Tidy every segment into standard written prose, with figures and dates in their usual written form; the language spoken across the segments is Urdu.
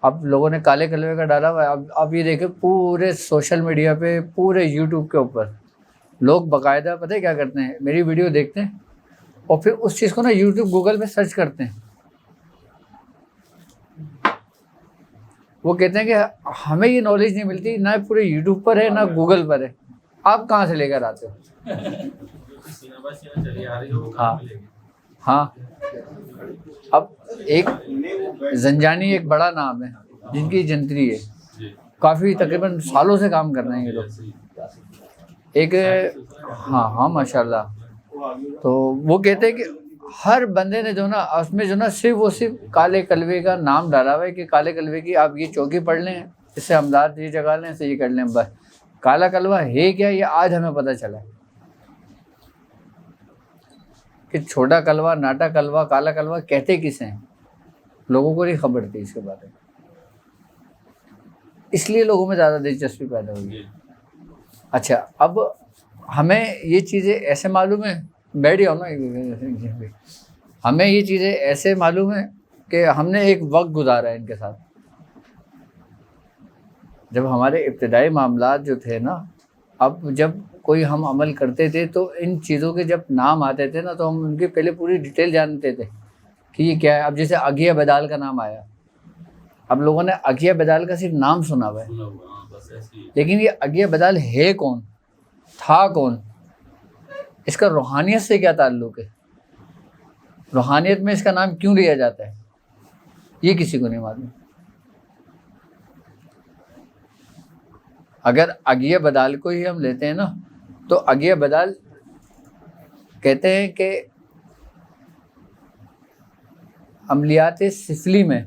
اب لوگوں نے کالے کلوے کا ڈالا ہوا ہے. اب یہ دیکھیں پورے سوشل میڈیا پہ، پورے یوٹیوب کے اوپر لوگ باقاعدہ پتہ ہے کیا کرتے ہیں، میری ویڈیو دیکھتے ہیں اور پھر اس چیز کو نا یوٹیوب گوگل پہ سرچ کرتے ہیں. وہ کہتے ہیں کہ ہمیں یہ نالج نہیں ملتی، نہ پورے یوٹیوب پر ہے نہ گوگل پر ہے، آپ کہاں سے لے کر آتے ہو؟ ہاں ہاں. اب ایک زنجانی ایک بڑا نام ہے جن کی جنتری ہے، کافی تقریباً سالوں سے کام کر رہے ہیں یہ لوگ. ایک ہاں ماشاء اللہ. تو وہ کہتے ہیں کہ ہر بندے نے جو نا اس میں جو نا صرف کالے کلوے کا نام ڈالا ہوا ہے کہ کالے کلوے کی آپ یہ چوکی پڑھ لیں، اس سے امداد یہ جگہ لیں، اس سے یہ کر لیں. بس کالا کلوا ہے کیا یہ آج ہمیں پتہ چلا کہ چھوٹا کلوا، ناٹا کلوا، کالا کلوا کہتے کسے ہیں، لوگوں کو نہیں خبر تھی اس کے بارے میں. اس لیے لوگوں میں زیادہ دلچسپی پیدا ہوئی. اچھا اب ہمیں یہ چیزیں ایسے معلوم ہیں، بیٹھ جاؤ نا، ہمیں یہ چیزیں ایسے معلوم ہیں کہ ہم نے ایک وقت گزارا ہے ان کے ساتھ. جب ہمارے ابتدائی معاملات جو تھے نا، اب جب کوئی ہم عمل کرتے تھے تو ان چیزوں کے جب نام آتے تھے نا تو ہم ان کی پہلے پوری ڈیٹیل جانتے تھے کہ یہ کیا ہے. اب جیسے اگیا بدال کا نام آیا، اب لوگوں نے اگیا بدال کا صرف نام سنا ہوا ہے، لیکن یہ اگیا بدال ہے کون، تھا کون، اس کا روحانیت سے کیا تعلق ہے، روحانیت میں اس کا نام کیوں لیا جاتا ہے، یہ کسی کو نہیں معلوم. اگر اگیا بدال کو ہی ہم لیتے ہیں نا تو اگیا بدال کہتے ہیں کہ عملیات سفلی میں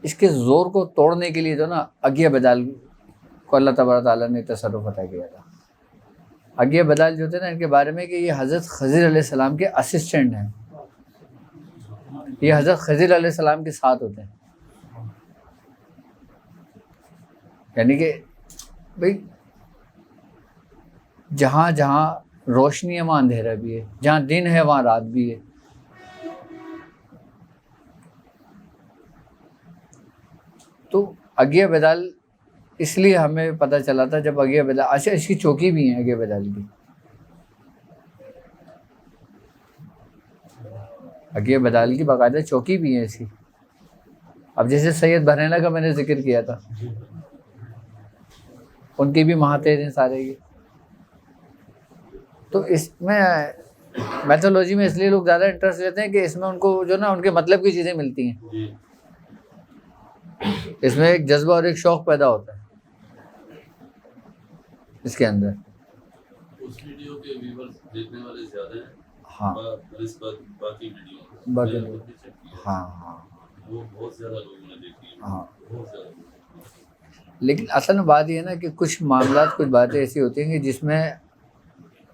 اس کے زور کو توڑنے کے لیے جو نا اگیا بدال کو اللہ تبارک تعالیٰ نے تصرف عطا کیا تھا. اگیا بدال جو تھے نا ان کے بارے میں کہ یہ حضرت خضر علیہ السلام کے اسسٹنٹ ہیں، یہ حضرت خضر علیہ السلام کے ساتھ ہوتے ہیں. یعنی کہ بھائی جہاں جہاں روشنی ہے وہاں اندھیرا بھی ہے، جہاں دن ہے وہاں رات بھی ہے. تو اگیا بدال اس لیے ہمیں پتہ چلا تھا جب اگیا بدال، اچھا اس کی چوکی بھی ہیں اگیا بدال کی، اگیا بدال کی باقاعدہ چوکی بھی ہے اس کی. اب جیسے سید بحرینہ کا میں نے ذکر کیا تھا، ان کی بھی مہاتیر ہیں سارے یہ. تو اس میں میتھولوجی میں اس لیے لوگ زیادہ انٹرسٹ لیتے ہیں کہ اس میں ان کو جو نا ان کے مطلب کی چیزیں ملتی ہیں، اس میں ایک جذبہ اور ایک شوق پیدا ہوتا ہے اس کے اندر. اس ویڈیو کے ویورز دیکھنے والے زیادہ ہیں ہاں باقی ویڈیو باقی ہاں وہ بہت زیادہ لوگوں نے دیکھی ہیں، ہاں. بہت زیادہ. لیکن اصل میں بات یہ ہے نا کہ کچھ معاملات، کچھ باتیں ایسی ہوتی ہیں کہ جس میں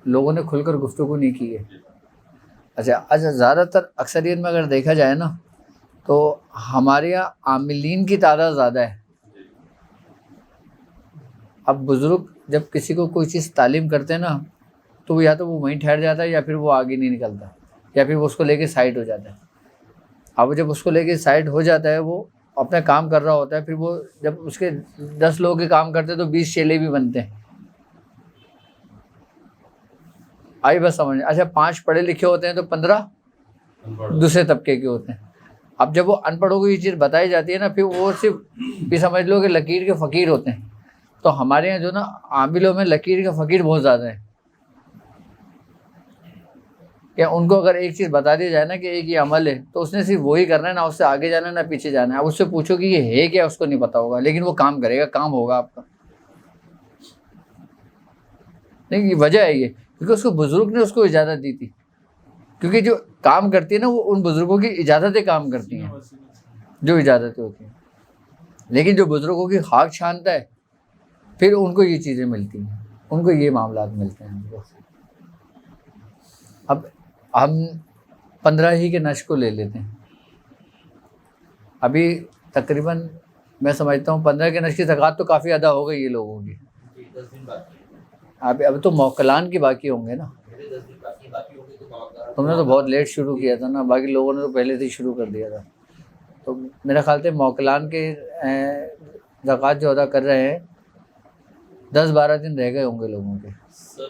لوگوں نے کھل کر گفتگو نہیں کی ہے. اچھا زیادہ تر اکثریت میں اگر دیکھا جائے نا تو ہمارے یہاں عاملین کی تعداد زیادہ ہے. اب بزرگ جب کسی کو کوئی چیز تعلیم کرتے ہیں نا تو وہ یا تو وہ وہیں ٹھہر جاتا ہے یا پھر وہ آگے نہیں نکلتا، یا پھر وہ اس کو لے کے سائڈ ہو جاتا ہے. اب جب اس کو لے کے سائڈ ہو جاتا ہے، وہ اپنا کام کر رہا ہوتا ہے، پھر وہ جب اس کے 10 لوگ کے کام کرتے ہیں تو 20 چیلے بھی بنتے ہیں. آئی بس سمجھ. اچھا 5 پڑھے لکھے ہوتے ہیں تو 15 دوسرے طبقے کے ہوتے ہیں. اب جب وہ ان پڑھوں کو یہ چیز بتائی جاتی ہے نا، پھر وہ صرف بھی سمجھ لو کہ لکیر کے فقیر ہوتے ہیں. تو ہمارے یہاں جو نا عاملوں میں لکیر کے فقیر بہت زیادہ ہیں، کہ ان کو اگر ایک چیز بتا دی جائے نا کہ ایک یہ عمل ہے تو اس نے صرف وہی کرنا ہے، نہ اس سے آگے جانا ہے نہ پیچھے جانا ہے. اب اس سے پوچھو کہ یہ ہے کیا، اس کو نہیں پتا ہوگا، لیکن وہ کام کرے گا، کام ہوگا آپ کا. نہیں، یہ وجہ ہے یہ کیونکہ اس کو بزرگ نے اس کو اجازت دی تھی، کیونکہ جو کام کرتی ہے نا وہ ان بزرگوں کی اجازتیں کام کرتی ہیں، جو اجازتیں ہوتی ہیں. لیکن جو بزرگوں کی خاک چھانتا ہے پھر ان کو یہ چیزیں ملتی ہیں، ان کو یہ معاملات ملتے ہیں. اب ہم 15 ہی کے نشق کو لے لیتے ہیں. ابھی تقریباً میں سمجھتا ہوں 15 کے نشق کی زکوٰۃ تو کافی ادا ہو گئی ہے لوگوں کی. 10 دن باقی. اب تو موکلان کی باقی ہوں گے نا. تم نے تو بہت لیٹ شروع کیا تھا نا، باقی لوگوں نے تو پہلے سے ہی شروع کر دیا تھا. تو میرا خیال سے موکلان کے زکوٰۃ جو ادا کر رہے ہیں 10-12 دن رہ گئے ہوں گے لوگوں کے. سر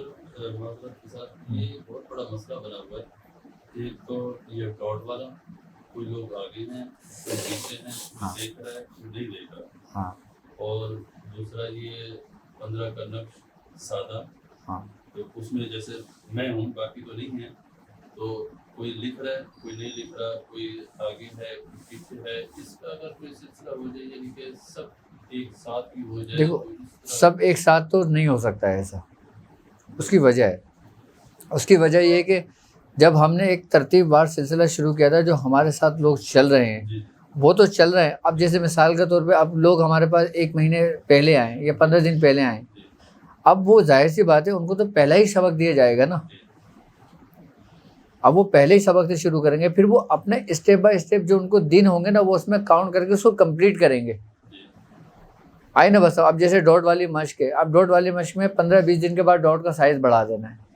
معذرت کے ساتھ یہ بہت بڑا مسئلہ بنا ہوا ہے. ایک تو یہ ڈاٹ والا، کوئی لوگ آگے ہیں، کوئی پیچھے ہیں، کوئی دیکھ رہا ہے، کوئی نہیں دیکھ رہا. ہاں. اور دوسرا یہ 15 کا نقش سادہ. ہاں. تو اس میں جیسے میں ہوں، باقی تو نہیں ہیں، تو کوئی لکھ رہا ہے، کوئی نہیں لکھ رہا، کوئی آگے ہے، کوئی پیچھے ہے. اس کا اگر کوئی سلسلہ ہو جائے، یعنی کہ سب ایک ساتھ ہی ہو جائے. دیکھو سب ایک ساتھ تو نہیں ہو سکتا ہے ایسا. اس کی وجہ ہے، اس کی وجہ یہ ہے کہ جب ہم نے ایک ترتیب وار سلسلہ شروع کیا تھا، جو ہمارے ساتھ لوگ چل رہے ہیں وہ تو چل رہے ہیں. اب جیسے مثال کے طور پہ اب لوگ ہمارے پاس 1 مہینے پہلے آئیں یا 15 دن پہلے آئیں، اب وہ ظاہر سی بات ہے ان کو تو پہلا ہی سبق دیا جائے گا نا. اب وہ پہلے ہی سبق سے شروع کریں گے، پھر وہ اپنے اسٹیپ بائی اسٹیپ جو ان کو دن ہوں گے نا، وہ اس میں کاؤنٹ کر کے اس کو کمپلیٹ کریں گے. آئی نا. بس اب جیسے ڈاٹ والی مشق ہے، اب ڈاٹ والی مشق میں 15-20 دن کے بعد ڈاٹ کا سائز بڑھا دینا ہے.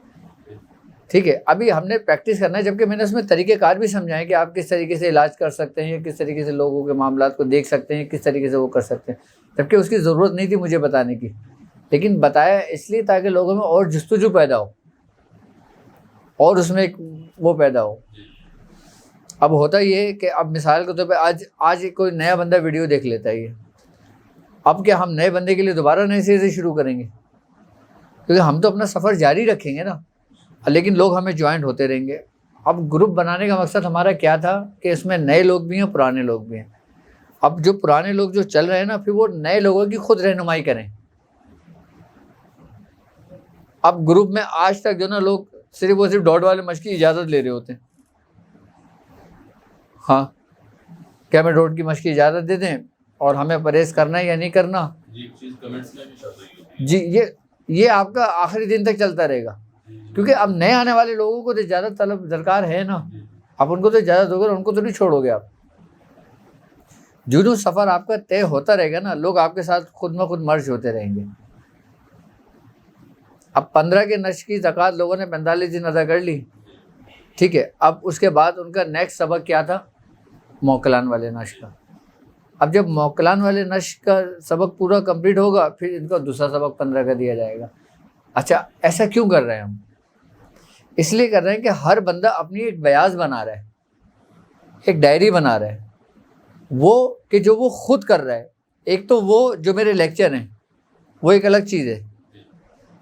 ٹھیک ہے، ابھی ہم نے پریکٹس کرنا ہے، جبکہ میں نے اس میں طریقہ کار بھی سمجھائے کہ آپ کس طریقے سے علاج کر سکتے ہیں، کس طریقے سے لوگوں کے معاملات کو دیکھ سکتے ہیں، کس طریقے سے وہ کر سکتے ہیں. جبکہ اس کی ضرورت نہیں تھی مجھے بتانے کی، لیکن بتایا اس لیے تاکہ لوگوں میں اور جستجو پیدا ہو اور اس میں ایک وہ پیدا ہو. اب ہوتا یہ ہے کہ اب مثال کے طور پہ آج کوئی نیا بندہ ویڈیو دیکھ لیتا ہے، یہ اب کیا ہم نئے بندے کے لیے دوبارہ نئے سرے سے شروع کریں گے؟ کیونکہ ہم تو اپنا سفر جاری رکھیں گے نا، لیکن لوگ ہمیں جوائنٹ ہوتے رہیں گے. اب گروپ بنانے کا مقصد ہمارا کیا تھا کہ اس میں نئے لوگ بھی ہیں، پرانے لوگ بھی ہیں. اب جو پرانے لوگ جو چل رہے ہیں نا، پھر وہ نئے لوگوں کی خود رہنمائی کریں. اب گروپ میں آج تک جو نا لوگ صرف وہ صرف ڈاٹ والے مشق کی اجازت لے رہے ہوتے ہیں. ہاں، کیا ہمیں ڈاٹ کی مشق کی اجازت دے دیں اور ہمیں پرہیز کرنا ہے یا نہیں کرنا؟ جی یہ آپ کا آخری دن تک چلتا رہے گا، کیونکہ اب نئے آنے والے لوگوں کو تو زیادہ طلب درکار ہے نا. اب ان کو تو اجازت دو گے، ان کو تو نہیں چھوڑو گے آپ. جو سفر آپ کا طے ہوتا رہے گا نا، لوگ آپ کے ساتھ خود میں خود مرج ہوتے رہیں گے. اب 15 کے نشر کی زکوٰۃ لوگوں نے 45 دن ادا کر لی. ٹھیک ہے، اب اس کے بعد ان کا نیکسٹ سبق کیا تھا؟ موکلان والے نشر کا. اب جب موکلان والے نشر کا سبق پورا کمپلیٹ ہوگا، پھر ان کا دوسرا سبق 15 کا دیا جائے گا. اچھا، ایسا کیوں کر رہے ہیں ہم؟ اس لیے کر رہے ہیں کہ ہر بندہ اپنی ایک بیاض بنا رہا ہے، ایک ڈائری بنا رہا ہے، وہ کہ جو وہ خود کر رہا ہے. ایک تو وہ جو میرے لیکچر ہیں وہ ایک الگ چیز ہے،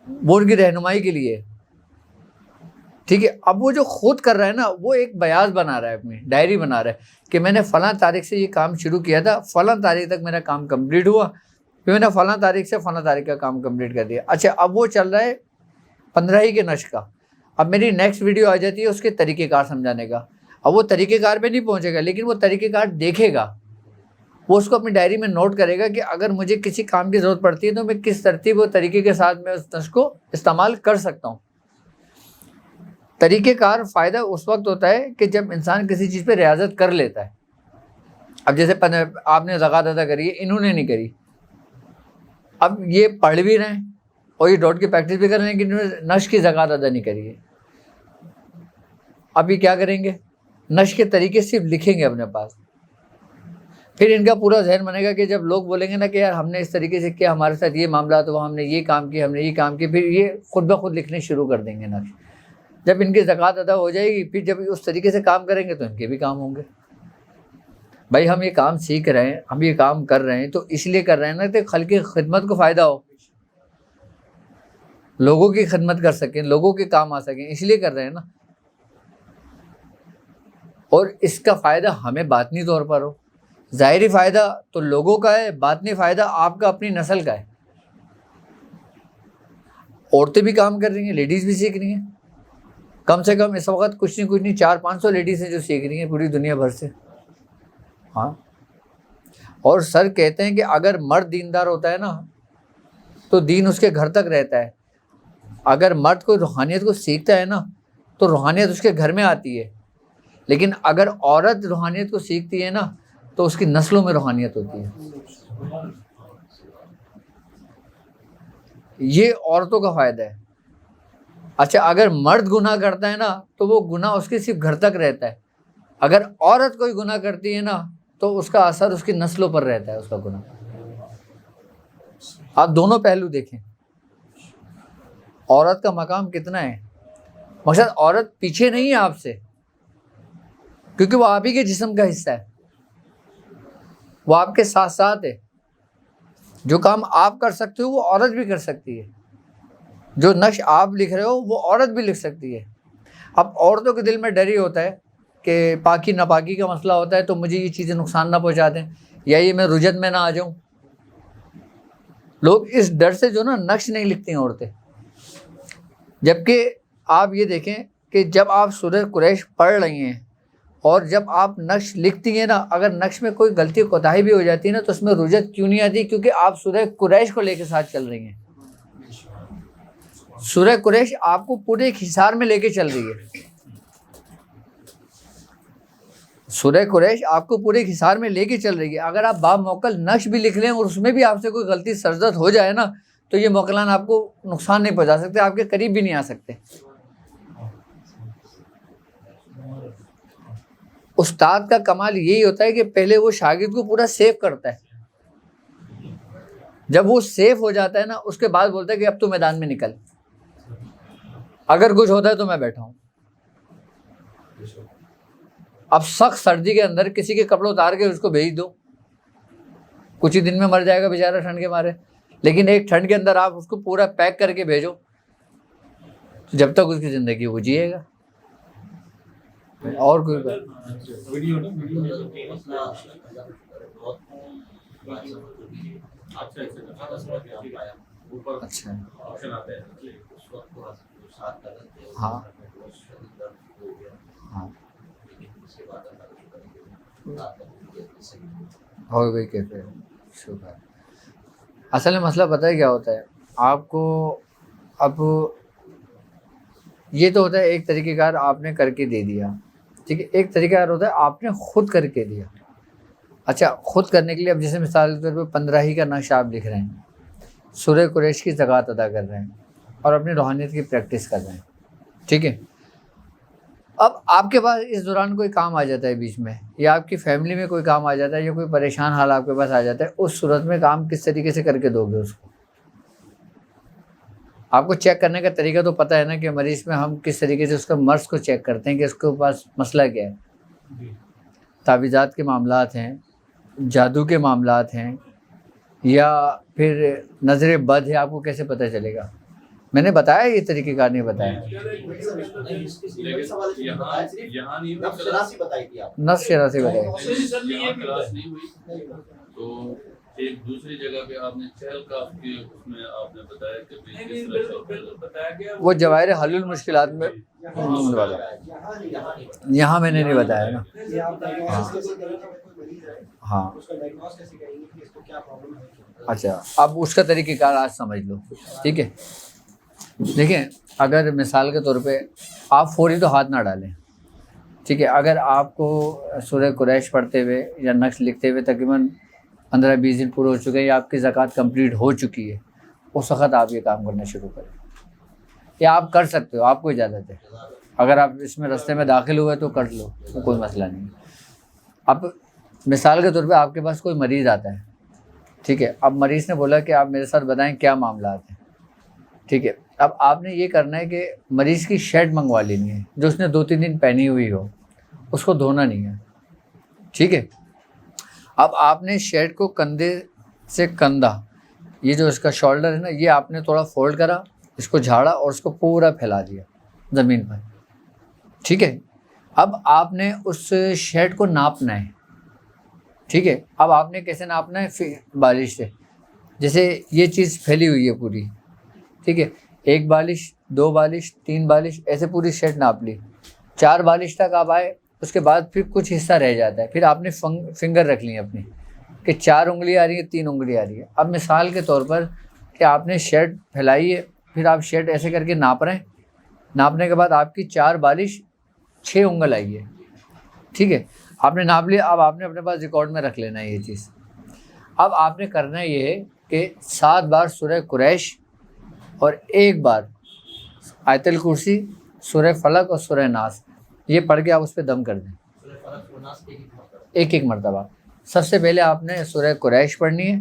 وہ ان کی رہنمائی کے لیے. ٹھیک ہے، اب وہ جو خود کر رہا ہے نا، وہ ایک بیاض بنا رہا ہے، اپنی ڈائری بنا رہا ہے کہ میں نے فلاں تاریخ سے یہ کام شروع کیا تھا، فلاں تاریخ تک میرا کام کمپلیٹ ہوا، پھر میں نے فلاں تاریخ سے فلاں تاریخ کا کام کمپلیٹ کر دیا. اچھا، اب وہ چل رہا ہے 15 ہی کے نشر کا. اب میری نیکسٹ ویڈیو آ جاتی ہے اس کے طریقہ کار سمجھانے کا. اب وہ طریقہ کار پہ نہیں پہنچے گا، لیکن وہ طریقہ کار دیکھے گا، وہ اس کو اپنی ڈائری میں نوٹ کرے گا کہ اگر مجھے کسی کام کی ضرورت پڑتی ہے تو میں کس ترتیب و طریقے کے ساتھ میں اس نشر کو استعمال کر سکتا ہوں. طریقہ کار فائدہ اس وقت ہوتا ہے کہ جب انسان کسی چیز پہ ریاضت کر لیتا ہے. اب جیسے آپ نے زکوٰۃ ادا کری ہے، انہوں نے نہیں کری، اب یہ پڑھ بھی رہے ہیں اور یہ ڈاٹ کی پریکٹس بھی کر رہے ہیں کہ انہوں نے نشر کی زکوٰۃ ادا نہیں کری ہے. اب یہ کیا کریں گے؟ نشر کے طریقے صرف لکھیں گے اپنے پاس. پھر ان کا پورا ذہن بنے گا کہ جب لوگ بولیں گے نا کہ یار ہم نے اس طریقے سے کیا، ہمارے ساتھ یہ معاملات ہوا، ہم نے یہ کام کیا، ہم نے یہ کام کیا، پھر یہ خود بخود لکھنے شروع کر دیں گے نقش. جب ان کی زکوٰۃ ادا ہو جائے گی، پھر جب اس طریقے سے کام کریں گے تو ان کے بھی کام ہوں گے. بھائی ہم یہ کام سیکھ رہے ہیں، ہم یہ کام کر رہے ہیں تو اس لیے کر رہے ہیں نا کہ خلق کی خدمت کو فائدہ ہو، لوگوں کی خدمت کر سکیں، لوگوں کے کام آ سکیں، اس لیے کر رہے ہیں نا. اور اس کا فائدہ ہمیں باطنی طور پر ہو. ظاہری فائدہ تو لوگوں کا ہے، باطنی فائدہ آپ کا اپنی نسل کا ہے. عورتیں بھی کام کر رہی ہیں، لیڈیز بھی سیکھ رہی ہیں. کم سے کم اس وقت کچھ نہیں 400-500 لیڈیز ہیں جو سیکھ رہی ہیں پوری دنیا بھر سے. ہاں، اور سر کہتے ہیں کہ اگر مرد دیندار ہوتا ہے نا تو دین اس کے گھر تک رہتا ہے. اگر مرد کوئی روحانیت کو سیکھتا ہے نا تو روحانیت اس کے گھر میں آتی ہے. لیکن اگر عورت روحانیت کو سیکھتی ہے نا تو اس کی نسلوں میں روحانیت ہوتی ہے. یہ عورتوں کا فائدہ ہے. اچھا، اگر مرد گناہ کرتا ہے نا تو وہ گناہ اس کے صرف گھر تک رہتا ہے. اگر عورت کوئی گناہ کرتی ہے نا تو اس کا اثر اس کی نسلوں پر رہتا ہے اس کا گناہ. آپ دونوں پہلو دیکھیں. عورت کا مقام کتنا ہے. مقصد عورت پیچھے نہیں ہے آپ سے، کیونکہ وہ آپ ہی کے جسم کا حصہ ہے، وہ آپ کے ساتھ ساتھ ہے. جو کام آپ کر سکتے ہو وہ عورت بھی کر سکتی ہے. جو نقش آپ لکھ رہے ہو وہ عورت بھی لکھ سکتی ہے. اب عورتوں کے دل میں ڈر ہی ہوتا ہے کہ پاکی ناپاکی کا مسئلہ ہوتا ہے تو مجھے یہ چیزیں نقصان نہ پہنچا دیں، یا یہ میں رجت میں نہ آ جاؤں. لوگ اس ڈر سے جو نا نقش نہیں لکھتی ہیں عورتیں. جبکہ آپ یہ دیکھیں کہ جب آپ سورہ قریش پڑھ رہی ہیں اور جب آپ نقش لکھتی ہیں نا، اگر نقش میں کوئی غلطی کوتاہی بھی ہو جاتی ہے نا تو اس میں رجت کیوں نہیں آتی؟ کیونکہ آپ سورہ قریش کو لے کے ساتھ چل رہی ہیں. سورہ قریش آپ کو پورے ایک حصار میں لے کے چل رہی ہے. سورہ قریش آپ کو پورے ایک حصار میں لے کے چل رہی ہے. اگر آپ باب موکل نقش بھی لکھ لیں اور اس میں بھی آپ سے کوئی غلطی سرزد ہو جائے نا تو یہ موکلان آپ کو نقصان نہیں پہنچا سکتے، آپ کے قریب بھی نہیں آ سکتے. استاد کا کمال یہی ہوتا ہے کہ پہلے وہ شاگرد کو پورا سیف کرتا ہے. جب وہ سیف ہو جاتا ہے نا اس کے بعد بولتا ہے کہ اب تو میدان میں نکل، اگر کچھ ہوتا ہے تو میں بیٹھا ہوں. اب سخت سردی کے اندر کسی کے کپڑے اتار کے اس کو بھیج دو، کچھ ہی دن میں مر جائے گا بیچارہ ٹھنڈ کے مارے. لیکن ایک ٹھنڈ کے اندر آپ اس کو پورا پیک کر کے بھیجو، جب تک اس کی زندگی وہ جیے گا. اور کوئی بات؟ اچھا ہاں ہاں ہو گئی کیسے شکر. اصل میں مسئلہ پتہ ہے کیا ہوتا ہے آپ کو؟ اب یہ تو ہوتا ہے ایک طریقہ کار آپ نے کر کے دے دیا، ٹھیک ہے. ایک طریقہ کار ہوتا ہے آپ نے خود کر کے دیا. اچھا خود کرنے کے لیے اب جیسے مثال کے طور پہ 15 ہی کا نقش آپ لکھ رہے ہیں، سورہ قریش کی زکوٰۃ ادا کر رہے ہیں اور اپنی روحانیت کی پریکٹس کر رہے ہیں، ٹھیک ہے. اب آپ کے پاس اس دوران کوئی کام آ جاتا ہے بیچ میں، یا آپ کی فیملی میں کوئی کام آ جاتا ہے، یا کوئی پریشان حال آپ کے پاس آ جاتا ہے. اس صورت میں کام کس طریقے سے کر کے دو گے اس کو؟ آپ کو چیک کرنے کا طریقہ تو پتہ ہے نا کہ مریض میں ہم کس طریقے سے اس کا مرض کو چیک کرتے ہیں کہ اس کے پاس مسئلہ کیا ہے. تعویذات کے معاملات ہیں، جادو کے معاملات ہیں، یا پھر نظر بد ہے. آپ کو کیسے پتہ چلے گا؟ میں نے بتایا یہ طریقہ کار نہیں بتایا. نفس شناسی بتائی. تو ایک دوسری جگہ پہ آپ نے چہل کاف کے اس میں آپ نے بتایا کہ وہ جواہر حل المشکلات میں یہاں میں نے نہیں بتایا نا. ہاں اچھا اب اس کا طریقہ کار آج سمجھ لو، ٹھیک ہے. دیکھیں اگر مثال کے طور پہ آپ فوری تو ہاتھ نہ ڈالیں، ٹھیک ہے. اگر آپ کو سورہ قریش پڑھتے ہوئے یا نقش لکھتے ہوئے تقریباً 15-20 دن پورے ہو چکے ہیں، یا آپ کی زکوٰۃ کمپلیٹ ہو چکی ہے، اس وقت آپ یہ کام کرنا شروع کریں. یا آپ کر سکتے ہو، آپ کو اجازت ہے. اگر آپ اس میں رستے میں داخل ہوئے تو کر لو، کوئی مسئلہ نہیں. اب مثال کے طور پہ آپ کے پاس کوئی مریض آتا ہے، ٹھیک ہے. اب مریض نے بولا کہ آپ میرے ساتھ بتائیں کیا معاملات ہیں، ٹھیک ہے. اب آپ نے یہ کرنا ہے کہ مریض کی شرٹ منگوا لینی ہے جو اس نے 2-3 دن پہنی ہوئی ہو، اس کو دھونا نہیں ہے، ٹھیک ہے. اب آپ نے شرٹ کو کندھے سے کندھا، یہ جو اس کا شولڈر ہے نا، یہ آپ نے تھوڑا فولڈ کرا، اس کو جھاڑا اور اس کو پورا پھیلا دیا زمین پر، ٹھیک ہے. اب آپ نے اس شرٹ کو ناپنا ہے، ٹھیک ہے. اب آپ نے کیسے ناپنا ہے؟ بالش سے. جیسے یہ چیز پھیلی ہوئی ہے پوری، ٹھیک ہے. 1 بالش، 2 بالش، 3 بالش، ایسے پوری شرٹ ناپ لی. 4 بالش تک آپ آئے، اس کے بعد پھر کچھ حصہ رہ جاتا ہے، پھر آپ نے فنگر رکھ لی اپنی کہ 4 انگلی آ رہی ہے، 3 انگلی آ رہی ہے. اب مثال کے طور پر کہ آپ نے شرٹ پھیلائی ہے، پھر آپ شرٹ ایسے کر کے ناپ رہے ہیں. ناپنے کے بعد آپ کی 4 بالش 6 انگل آئی ہے، ٹھیک ہے. آپ نے ناپ لیا. اب آپ نے اپنے پاس ریکارڈ میں رکھ لینا ہے یہ چیز. اب آپ نے کرنا یہ ہے کہ 7 بار سورہ قریش اور 1 بار آیت الکرسی، سورہ فلق اور سورہ ناس، یہ پڑھ کے آپ اس پہ دم کر دیں ایک مرتبہ. سب سے پہلے آپ نے سورہ قریش پڑھنی ہے،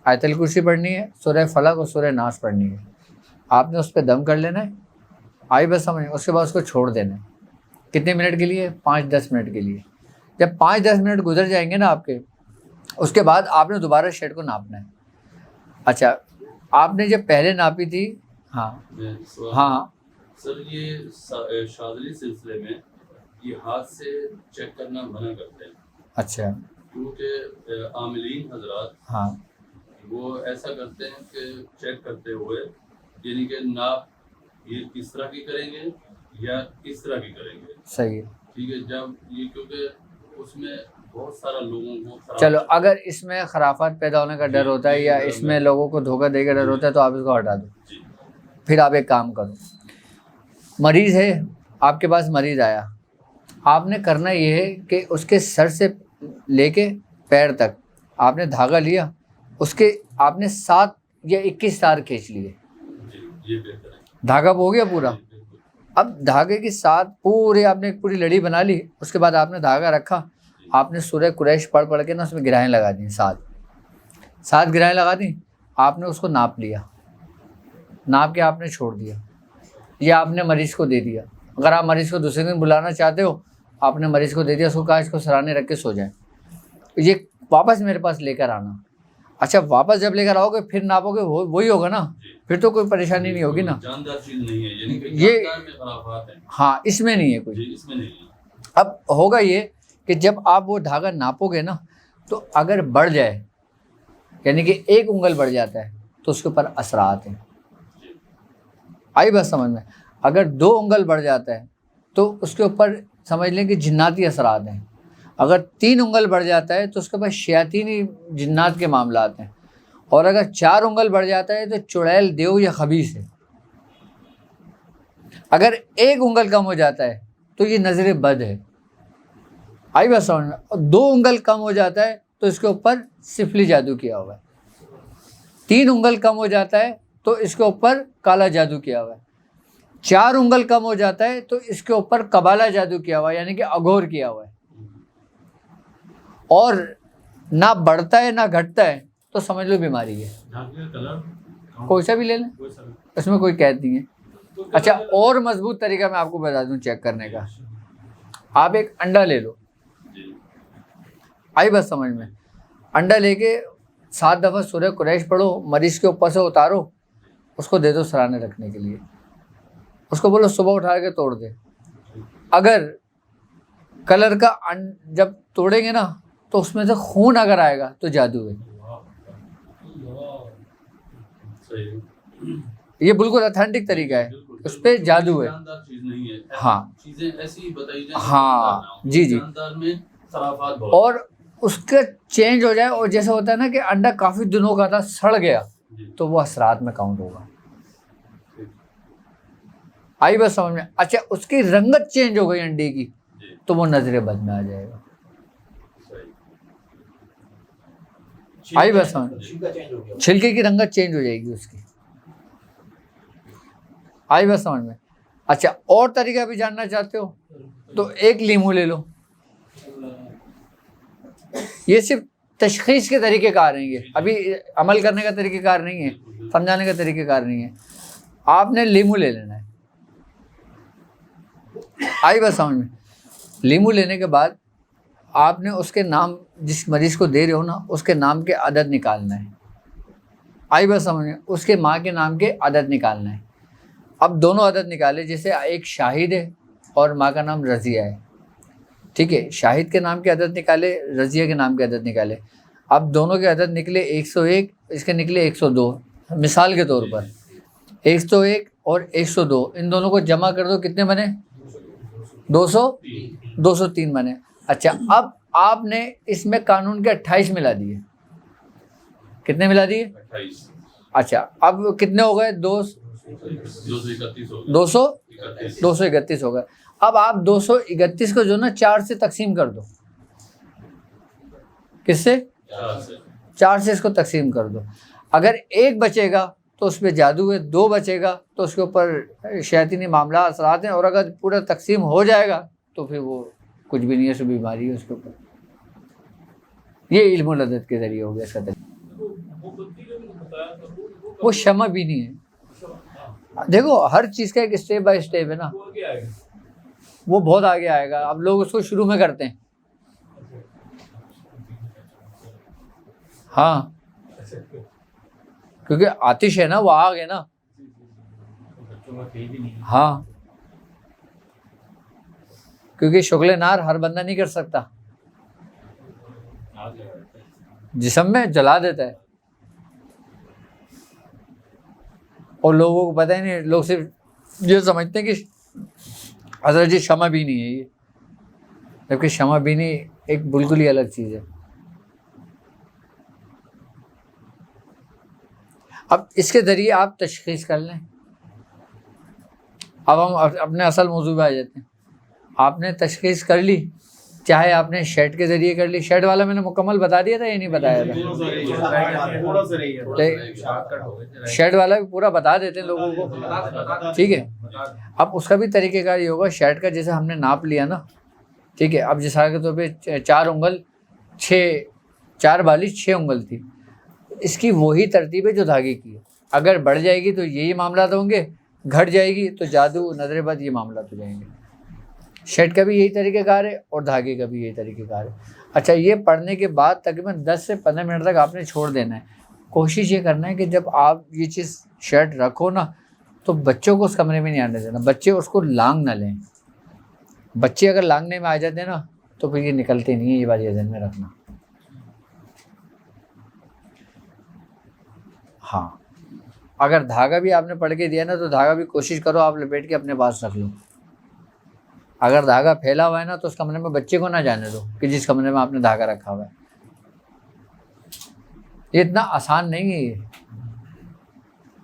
آیت الکرسی پڑھنی ہے، سورہ فلق اور سورہ ناس پڑھنی ہے. آپ نے اس پہ دم کر لینا ہے، آئی بس سمجھ. اس کے بعد اس کو چھوڑ دینا ہے. کتنے منٹ کے لیے؟ 5-10 منٹ کے لیے. جب 5-10 منٹ گزر جائیں گے نا آپ کے، اس کے بعد آپ نے دوبارہ شیڈ کو ناپنا ہے. اچھا آپ نے جب پہلے ناپی تھی، ہاں ہاں سر یہ شاذلی سلسلے میں یہ ہاتھ سے چیک کرنا منع کرتے ہیں. اچھا کیونکہ عاملین حضرات ہاں وہ ایسا کرتے ہیں کہ چیک کرتے ہوئے یعنی کہ ناپ یہ کس طرح کی کریں گے یا کس طرح کی کریں گے. صحیح ہے. ٹھیک ہے، جب یہ کیونکہ اس میں بہت سارا لوگوں کو خراب چلو اگر اس میں خرافات پیدا ہونے کا ڈر ہوتا ہے یا اس میں لوگوں کو دھوکہ دے کا ڈر ہوتا ہے تو آپ اس کو ہٹا دو. جی پھر آپ ایک کام کرو، مریض ہے آپ کے پاس، مریض آیا، آپ نے کرنا یہ ہے کہ اس کے سر سے لے کے پیر تک آپ نے دھاگا لیا، اس کے آپ نے 7 یا 21 تار کھینچ لیے. جی یہ بہتر ہے. دھاگا ہو گیا پورا. اب دھاگے کے ساتھ پورے آپ نے ایک پوری لڑی بنا لی. اس کے بعد آپ نے دھاگا رکھا، آپ نے سورہ قریش پڑھ کے نا اس میں گرہیں لگا دیں، 7 گرہیں لگا دیں. آپ نے اس کو ناپ لیا، ناپ کے آپ نے چھوڑ دیا، یہ آپ نے مریض کو دے دیا. اگر آپ مریض کو دوسرے دن بلانا چاہتے ہو، آپ نے مریض کو دے دیا، اس کو کہا اس کو سرانے رکھ کے سو جائیں، یہ واپس میرے پاس لے کر آنا. اچھا واپس جب لے کر آؤ گے پھر ناپو گے، وہی ہوگا نا، پھر تو کوئی پریشانی نہیں ہوگی نا. جاندار چیز نہیں ہے، یعنی کہ یہ جاندار میں خرافات ہیں. ہاں اس میں نہیں ہے کوئی. جی اس میں نہیں ہے. اب ہوگا یہ کہ جب آپ وہ دھاگا ناپو گے نا تو اگر بڑھ جائے، یعنی کہ 1 انگل بڑھ جاتا ہے تو اس کے اوپر اثرات ہیں. آئی بات سمجھ میں؟ اگر 2 انگل بڑھ جاتا ہے تو اس کے اوپر سمجھ لیں کہ جناتی اثرات ہیں. اگر 3 انگل بڑھ جاتا ہے تو اس کے اوپر شیاطینی جنات کے معاملات ہیں. اور اگر 4 انگل بڑھ جاتا ہے تو چڑیل دیو یا خبیث ہے. اگر 1 انگل کم ہو جاتا ہے تو یہ نظر بد ہے. آئی بات سمجھ میں؟ اور 2 انگل کم ہو جاتا ہے تو اس کے اوپر سفلی جادو کیا ہوا ہے. 3 انگل کم ہو جاتا ہے تو اس کے اوپر کالا جادو کیا ہوا ہے. 4 انگل کم ہو جاتا ہے تو اس کے اوپر قبالہ جادو کیا ہوا ہے، یعنی کہ اگور کیا ہوا ہے. اور نہ بڑھتا ہے نہ گھٹتا ہے تو سمجھ لو بیماری ہے. کوئی سا بھی لے لیں، اس میں کوئی قید نہیں ہے. اچھا اور مضبوط طریقہ میں آپ کو بتا دوں چیک کرنے کا. آپ ایک انڈا لے لو، آئی بس سمجھ میں؟ انڈا لے کے 7 دفعہ سورہ قریش پڑھو، مریض کے اوپر سے اتارو، اس کو دے دو سرانے رکھنے کے لیے. اس کو بولو صبح اٹھا کے توڑ دے. اگر کلر کا جب توڑیں گے نا تو اس میں سے خون اگر آئے گا تو جادو ہے. یہ بالکل اتھینٹک طریقہ ہے، اس پہ جادو ہے. ہاں ہاں جی جی. اور اس کا چینج ہو جائے، اور جیسا ہوتا ہے نا کہ انڈا کافی دنوں کا تھا سڑ گیا تو وہ اثرات میں کاؤنٹ ہوگا. آئی بس سمجھ میں؟ اچھا اس کی رنگت چینج ہو گئی انڈے کی تو وہ نظر بد میں آ جائے گا. آئی بس سمجھ؟ چھلکے کی رنگت چینج ہو جائے گی اس کی. آئی بس سمجھ میں؟ اچھا اور طریقہ بھی جاننا چاہتے ہو تو ایک لیمو لے لو. یہ صرف تشخیص کے طریقے کار ہیں، یہ ابھی عمل کرنے کا طریقہ کار نہیں ہے، سمجھانے کا طریقہ کار نہیں ہے. آپ نے لیمو لے لینا ہے. آئی بات سمجھ میں؟ لیمو لینے کے بعد آپ نے اس کے نام، جس مریض کو دے رہے ہو نا اس کے نام کے عدد نکالنا ہے. آئی بات سمجھ میں؟ اس کے ماں کے نام کے عدد نکالنا ہے. اب دونوں عدد نکالے، جیسے ایک شاہد ہے اور ماں کا نام رضیہ ہے، ٹھیک ہے، شاہد کے نام کے عدد نکالے، رضیہ کے نام کے عدد نکالے. اب دونوں کے عدد نکلے 101، اس کے نکلے 102. مثال کے طور پر 101 اور 102 ان دونوں کو جمع کر دو، کتنے بنے؟ 203 بنے. اچھا اب آپ نے اس میں قانون کے 28 ملا دیے. کتنے ملا دیے؟ 28. اچھا اب کتنے ہو گئے؟ 231 ہو گئے. اب آپ 231 کو جو نا 4 سے تقسیم کر دو. کس سے؟ 4 سے اس کو تقسیم کر دو. اگر 1 بچے گا تو اس پہ جادو ہے، 2 بچے گا تو اس کے اوپر شیاطینی معاملات اثرات ہیں، اور اگر پورا تقسیم ہو جائے گا تو پھر وہ کچھ بھی نہیں ہے، سب بیماری ہے اس کے اوپر. یہ علم و لذت کے ذریعے ہو گیا اس کا طریقہ. وہ شمع بھی نہیں ہے. دیکھو ہر چیز کا ایک اسٹیپ بائی اسٹیپ ہے نا. وہ بہت آگے آئے گا. اب لوگ اس کو شروع میں کرتے ہیں. ہاں کیونکہ آتش ہے نا, وہ آگ ہے نا. ہاں کیونکہ شغل نار ہر بندہ نہیں کر سکتا, جسم میں جلا دیتا ہے. اور لوگوں کو پتہ ہی نہیں, لوگ صرف یہ سمجھتے ہیں کہ حضرت جی شمع بینی ہے یہ, جبکہ شمع بینی ایک بالکل ہی الگ چیز ہے. اب اس کے ذریعے آپ تشخیص کر لیں. اب ہم اپنے اصل موضوع پہ آ جاتے ہیں. آپ نے تشخیص کر لی, چاہے آپ نے شیڈ کے ذریعے کر لی. شیڈ والا میں نے مکمل بتا دیا تھا یا نہیں بتایا تھا؟ شیڈ والا بھی پورا بتا دیتے ہیں لوگوں کو, ٹھیک ہے. اب اس کا بھی طریقہ کار یہ ہوگا, شیڈ کا جیسے ہم نے ناپ لیا نا, ٹھیک ہے. اب جیسا کے طور پہ 4 انگل 4 بالی 6 انگل تھی, اس کی وہی ترتیب ہے جو دھاگے کی ہے. اگر بڑھ جائے گی تو یہی معاملات ہوں گے, گھٹ جائے گی تو جادو نظر بد یہ معاملات ہو جائیں گے. شیڈ کا بھی یہی طریقہ کار ہے اور دھاگے کا بھی یہی طریقہ کار ہے. اچھا, یہ پڑھنے کے بعد تقریباً 10 سے 15 منٹ تک آپ نے چھوڑ دینا ہے. کوشش یہ کرنا ہے کہ جب آپ یہ چیز شیڈ رکھو نا, تو بچوں کو اس کمرے میں نہیں آنے دینا. بچے اس کو لانگ نہ لیں. بچے اگر لانگنے میں آ جاتے ہیں نا تو پھر یہ نکلتے نہیں ہیں. یہ بات یہ ذہن میں رکھنا. ہاں, اگر دھاگا بھی آپ نے پڑھ کے دیا نا تو دھاگا بھی کوشش کرو آپ لپیٹ کے اپنے پاس رکھ لو. اگر دھاگا پھیلا ہوا ہے نا تو اس کمرے میں بچے کو نہ جانے دو کہ جس کمرے میں آپ نے دھاگا رکھا ہوا ہے. یہ اتنا آسان نہیں ہے یہ,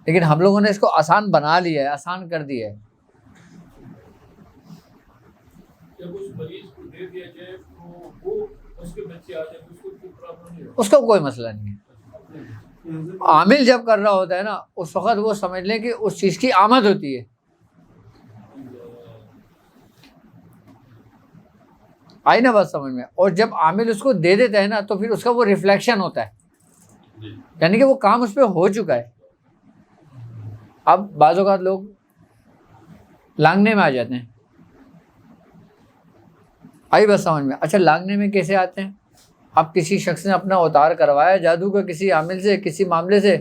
لیکن ہم لوگوں نے اس کو آسان بنا لیا ہے, آسان کر دیا ہے. اس کا کوئی مسئلہ نہیں ہے. عامل جب کر رہا ہوتا ہے نا, اس وقت وہ سمجھ لیں کہ اس چیز کی آمد ہوتی ہے. آئی نا بات سمجھ میں. اور جب عامل اس کو دے دیتا ہے نا تو پھر اس کا وہ ریفلیکشن ہوتا ہے, یعنی کہ وہ کام اس پہ ہو چکا ہے. اب بعض اوقات لوگ لانگنے میں آ جاتے ہیں. آئی بات سمجھ میں. اچھا, لانگنے میں کیسے آتے ہیں؟ اب کسی شخص نے اپنا اوتار کروایا جادو کا کسی عامل سے, کسی معاملے سے.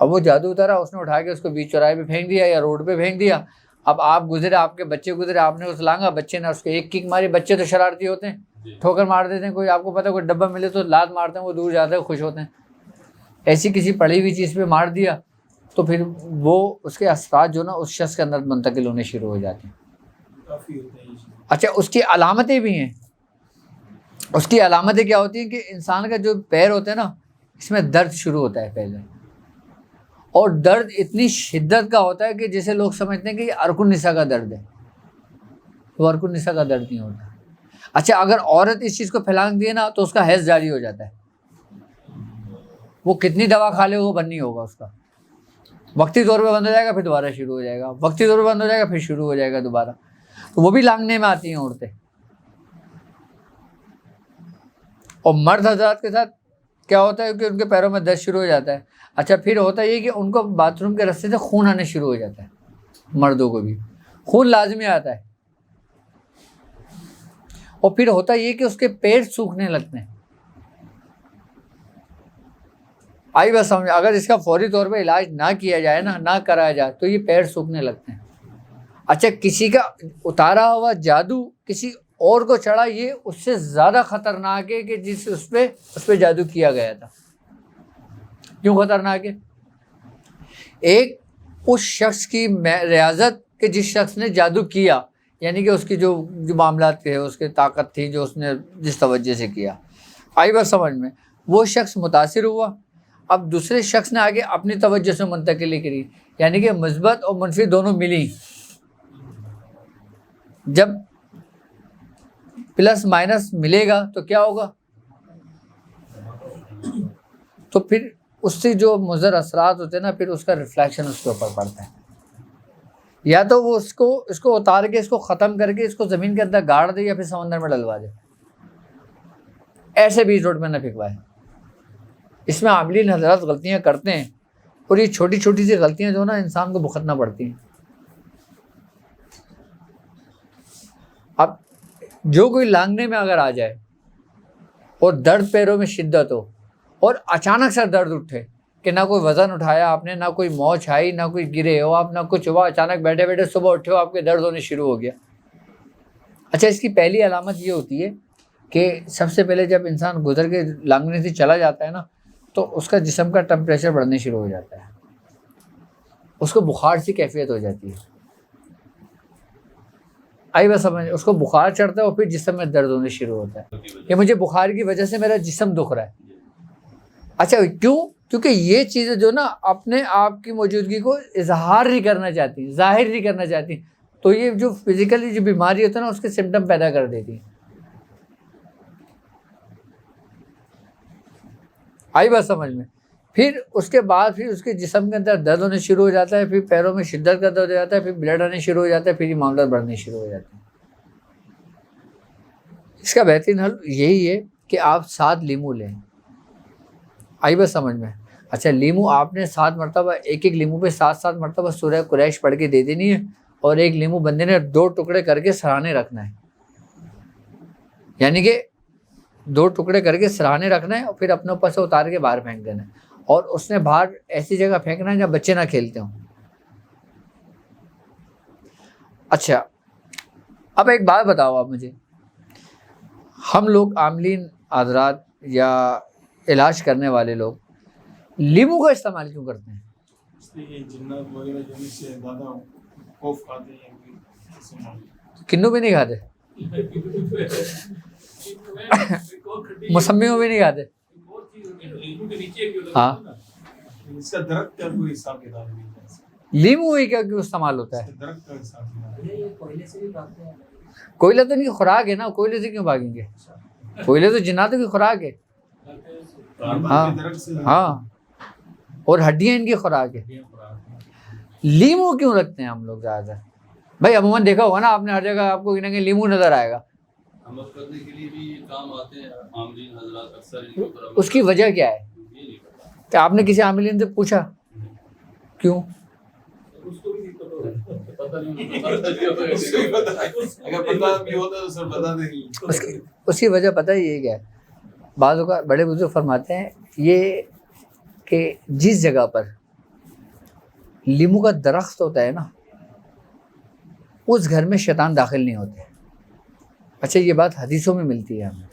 اب وہ جادو اتارا, اس نے اٹھا کے اس کو بیچ چوراہے پہ پھینک دیا یا روڈ پہ پھینک دیا. اب آپ گزرے, آپ کے بچے گزرے, آپ نے اس لانگا, بچے نے اس کو ایک کک ماری. بچے تو شرارتی ہوتے ہیں, ٹھوکر مار دیتے ہیں. کوئی آپ کو پتہ ہے کوئی ڈبہ ملے تو لات مارتے ہیں, وہ دور جاتے ہیں, خوش ہوتے ہیں. ایسی کسی پڑی ہوئی چیز پہ مار دیا تو پھر وہ اس کے اثرات جو نا اس شخص کے اندر منتقل ہونے شروع ہو جاتے ہیں. اچھا, اس کی علامتیں بھی ہیں. اس کی علامتیں کیا ہوتی ہیں کہ انسان کا جو پیر ہوتا ہے نا, اس میں درد شروع ہوتا ہے پہلے, اور درد اتنی شدت کا ہوتا ہے کہ جیسے لوگ سمجھتے ہیں کہ یہ ارک النساء کا درد ہے. وہ ارک النساء کا درد نہیں ہوتا. اچھا, اگر عورت اس چیز کو پھیلانگ دیے نا تو اس کا حیض جاری ہو جاتا ہے. وہ کتنی دوا کھا لے وہ بند نہیں ہوگا اس کا. وقتی طور پہ بند ہو جائے گا, پھر دوبارہ شروع ہو جائے گا. وقتی طور پہ بند ہو جائے گا, پھر شروع ہو جائے گا دوبارہ. تو وہ بھی لانگنے میں آتی ہیں عورتیں. اور مرد حضرات کے ساتھ کیا ہوتا ہے کہ ان کے پیروں میں درد شروع ہو جاتا ہے. اچھا, پھر ہوتا یہ کہ ان کو باتھ روم کے رستے سے خون آنے شروع ہو جاتا ہے. مردوں کو بھی خون لازمی آتا ہے. اور پھر ہوتا یہ کہ اس کے پیر سوکھنے لگتے ہیں. آئی بس سمجھ. اگر اس کا فوری طور پہ علاج نہ کیا جائے نا, نہ کرایا جائے, تو یہ پیر سوکھنے لگتے ہیں. اچھا, کسی کا اتارا ہوا جادو کسی اور کو چڑھا, یہ اس سے زیادہ خطرناک ہے کہ جس اس پہ جادو کیا گیا تھا. کیوں خطرناک ہے؟ ایک اس شخص کی ریاضت کہ جس شخص نے جادو کیا, یعنی کہ اس کی جو معاملات تھے, اس کی طاقت تھی, جو اس نے جس توجہ سے کیا. آئی بات سمجھ میں. وہ شخص متاثر ہوا, اب دوسرے شخص نے آگے اپنی توجہ سے منتقلی کری, یعنی کہ مثبت اور منفی دونوں ملی. جب پلس مائنس ملے گا تو کیا ہوگا؟ تو پھر اس سے جو مضر اثرات ہوتے ہیں نا, پھر اس کا ریفلیکشن اس کے اوپر پڑتا ہے. یا تو وہ اس کو اتار کے, اس کو ختم کر کے, اس کو زمین کے اندر گاڑ دے, یا پھر سمندر میں ڈلوا دے. ایسے بیچ روڈ میں نہ پھینکوائے. اس میں عاملین حضرات غلطیاں کرتے ہیں اور یہ چھوٹی چھوٹی سی غلطیاں جو نا انسان کو بھگتنا پڑتی ہیں. اب جو کوئی لانگنے میں اگر آ جائے اور درد پیروں میں شدت ہو اور اچانک سے درد اٹھے کہ نہ کوئی وزن اٹھایا آپ نے، نہ کوئی موچ آئی، نہ کوئی گرے ہو آپ، نہ کچھ ہوا، اچانک بیٹھے بیٹھے صبح اٹھے ہو آپ کے درد ہونے شروع ہو گیا. اچھا، اس کی پہلی علامت یہ ہوتی ہے کہ سب سے پہلے جب انسان گزر کے لانگنے سے چلا جاتا ہے نا تو اس کا جسم کا ٹمپریچر بڑھنے شروع ہو جاتا ہے، اس کو بخار سی کیفیت ہو جاتی ہے. آئی بس سمجھ، اس کو بخار چڑھتا ہے اور پھر جسم میں درد ہونے شروع ہوتا ہے کہ مجھے بخار کی وجہ سے میرا جسم دکھ رہا ہے. اچھا کیوں؟ کیونکہ یہ چیزیں جو نا اپنے آپ کی موجودگی کو اظہار نہیں کرنا چاہتی، ظاہر نہیں کرنا چاہتی، تو یہ جو فزیکلی جو بیماری ہوتا ہے نا اس کے سمٹم پیدا کر دیتی ہیں. آئی بات سمجھ میں؟ پھر اس کے بعد پھر اس کے جسم کے اندر درد ہونے شروع ہو جاتا ہے، پھر پیروں میں شدت کا درد ہو جاتا ہے، پھر بلڈ آنے شروع ہو جاتا ہے، پھر یہ معاملات بڑھنے شروع ہو جاتے ہیں. اس کا بہترین حل یہی ہے کہ آپ 7 لیمو لیں. آئی بات سمجھ میں؟ اچھا، لیمو آپ نے 7 مرتبہ، ایک لیمو پہ 7 مرتبہ سورہ قریش پڑھ کے دے دینی ہے، اور ایک لیمو بندے نے 2 ٹکڑے کر کے سراہنے رکھنا ہے. یعنی کہ 2 ٹکڑے کر کے سراہنے رکھنا ہے اور پھر اپنے اوپر سے اتار کے باہر پھینک دینا ہے. اور اس نے باہر ایسی جگہ پھینکنا ہے جہاں بچے نہ کھیلتے ہوں. اچھا، اب ایک بات بتاؤ آپ مجھے، ہم لوگ عاملین حضرات یا علاج کرنے والے لوگ لیمو کا استعمال کیوں کرتے ہیں؟ اس لیے جنات وغیرہ جو سے زیادہ خوف کھاتے ہیں. کنو بھی نہیں کھاتے، مسمیوں بھی نہیں کھاتے. ہاں، اس کا درخت کا کوئی حساب کتاب نہیں ہے. لیمو ہی کیا کیوں استعمال ہوتا ہے؟ درخت کا حساب کتاب کوئلہ تو ان کی خوراک ہے نا، کوئلے سے کیوں بھاگیں گے؟ کوئلے تو جناتوں کی خوراک ہے. ہاں ہاں، اور ہڈیاں ان کی خوراک ہے. لیمو کیوں رکھتے ہیں ہم لوگ زیادہ تر؟ بھائی عموماً دیکھا ہوگا نا آپ نے، ہر جگہ آپ کو کہیں نہ کہیں لیمو نظر آئے گا. عمل کرنے کے لیے بھی یہ کام آتے ہیں عاملین حضرات اکثر ان کے اوپر. اس کی وجہ کیا ہے؟ یہ نہیں پتا. کیا آپ نے کسی عاملین سے پوچھا کیوں؟ اس کو بھی پتہ نہیں اگر پتہ بھی ہوتا تو سر پتہ نہیں. اس کی وجہ پتہ ہی یہ کیا ہے؟ بعض اوقات بڑے بزرگ فرماتے ہیں یہ کہ جس جگہ پر لیمو کا درخت ہوتا ہے نا اس گھر میں شیطان داخل نہیں ہوتے. اچھا، یہ بات حدیثوں میں ملتی ہے ہمیں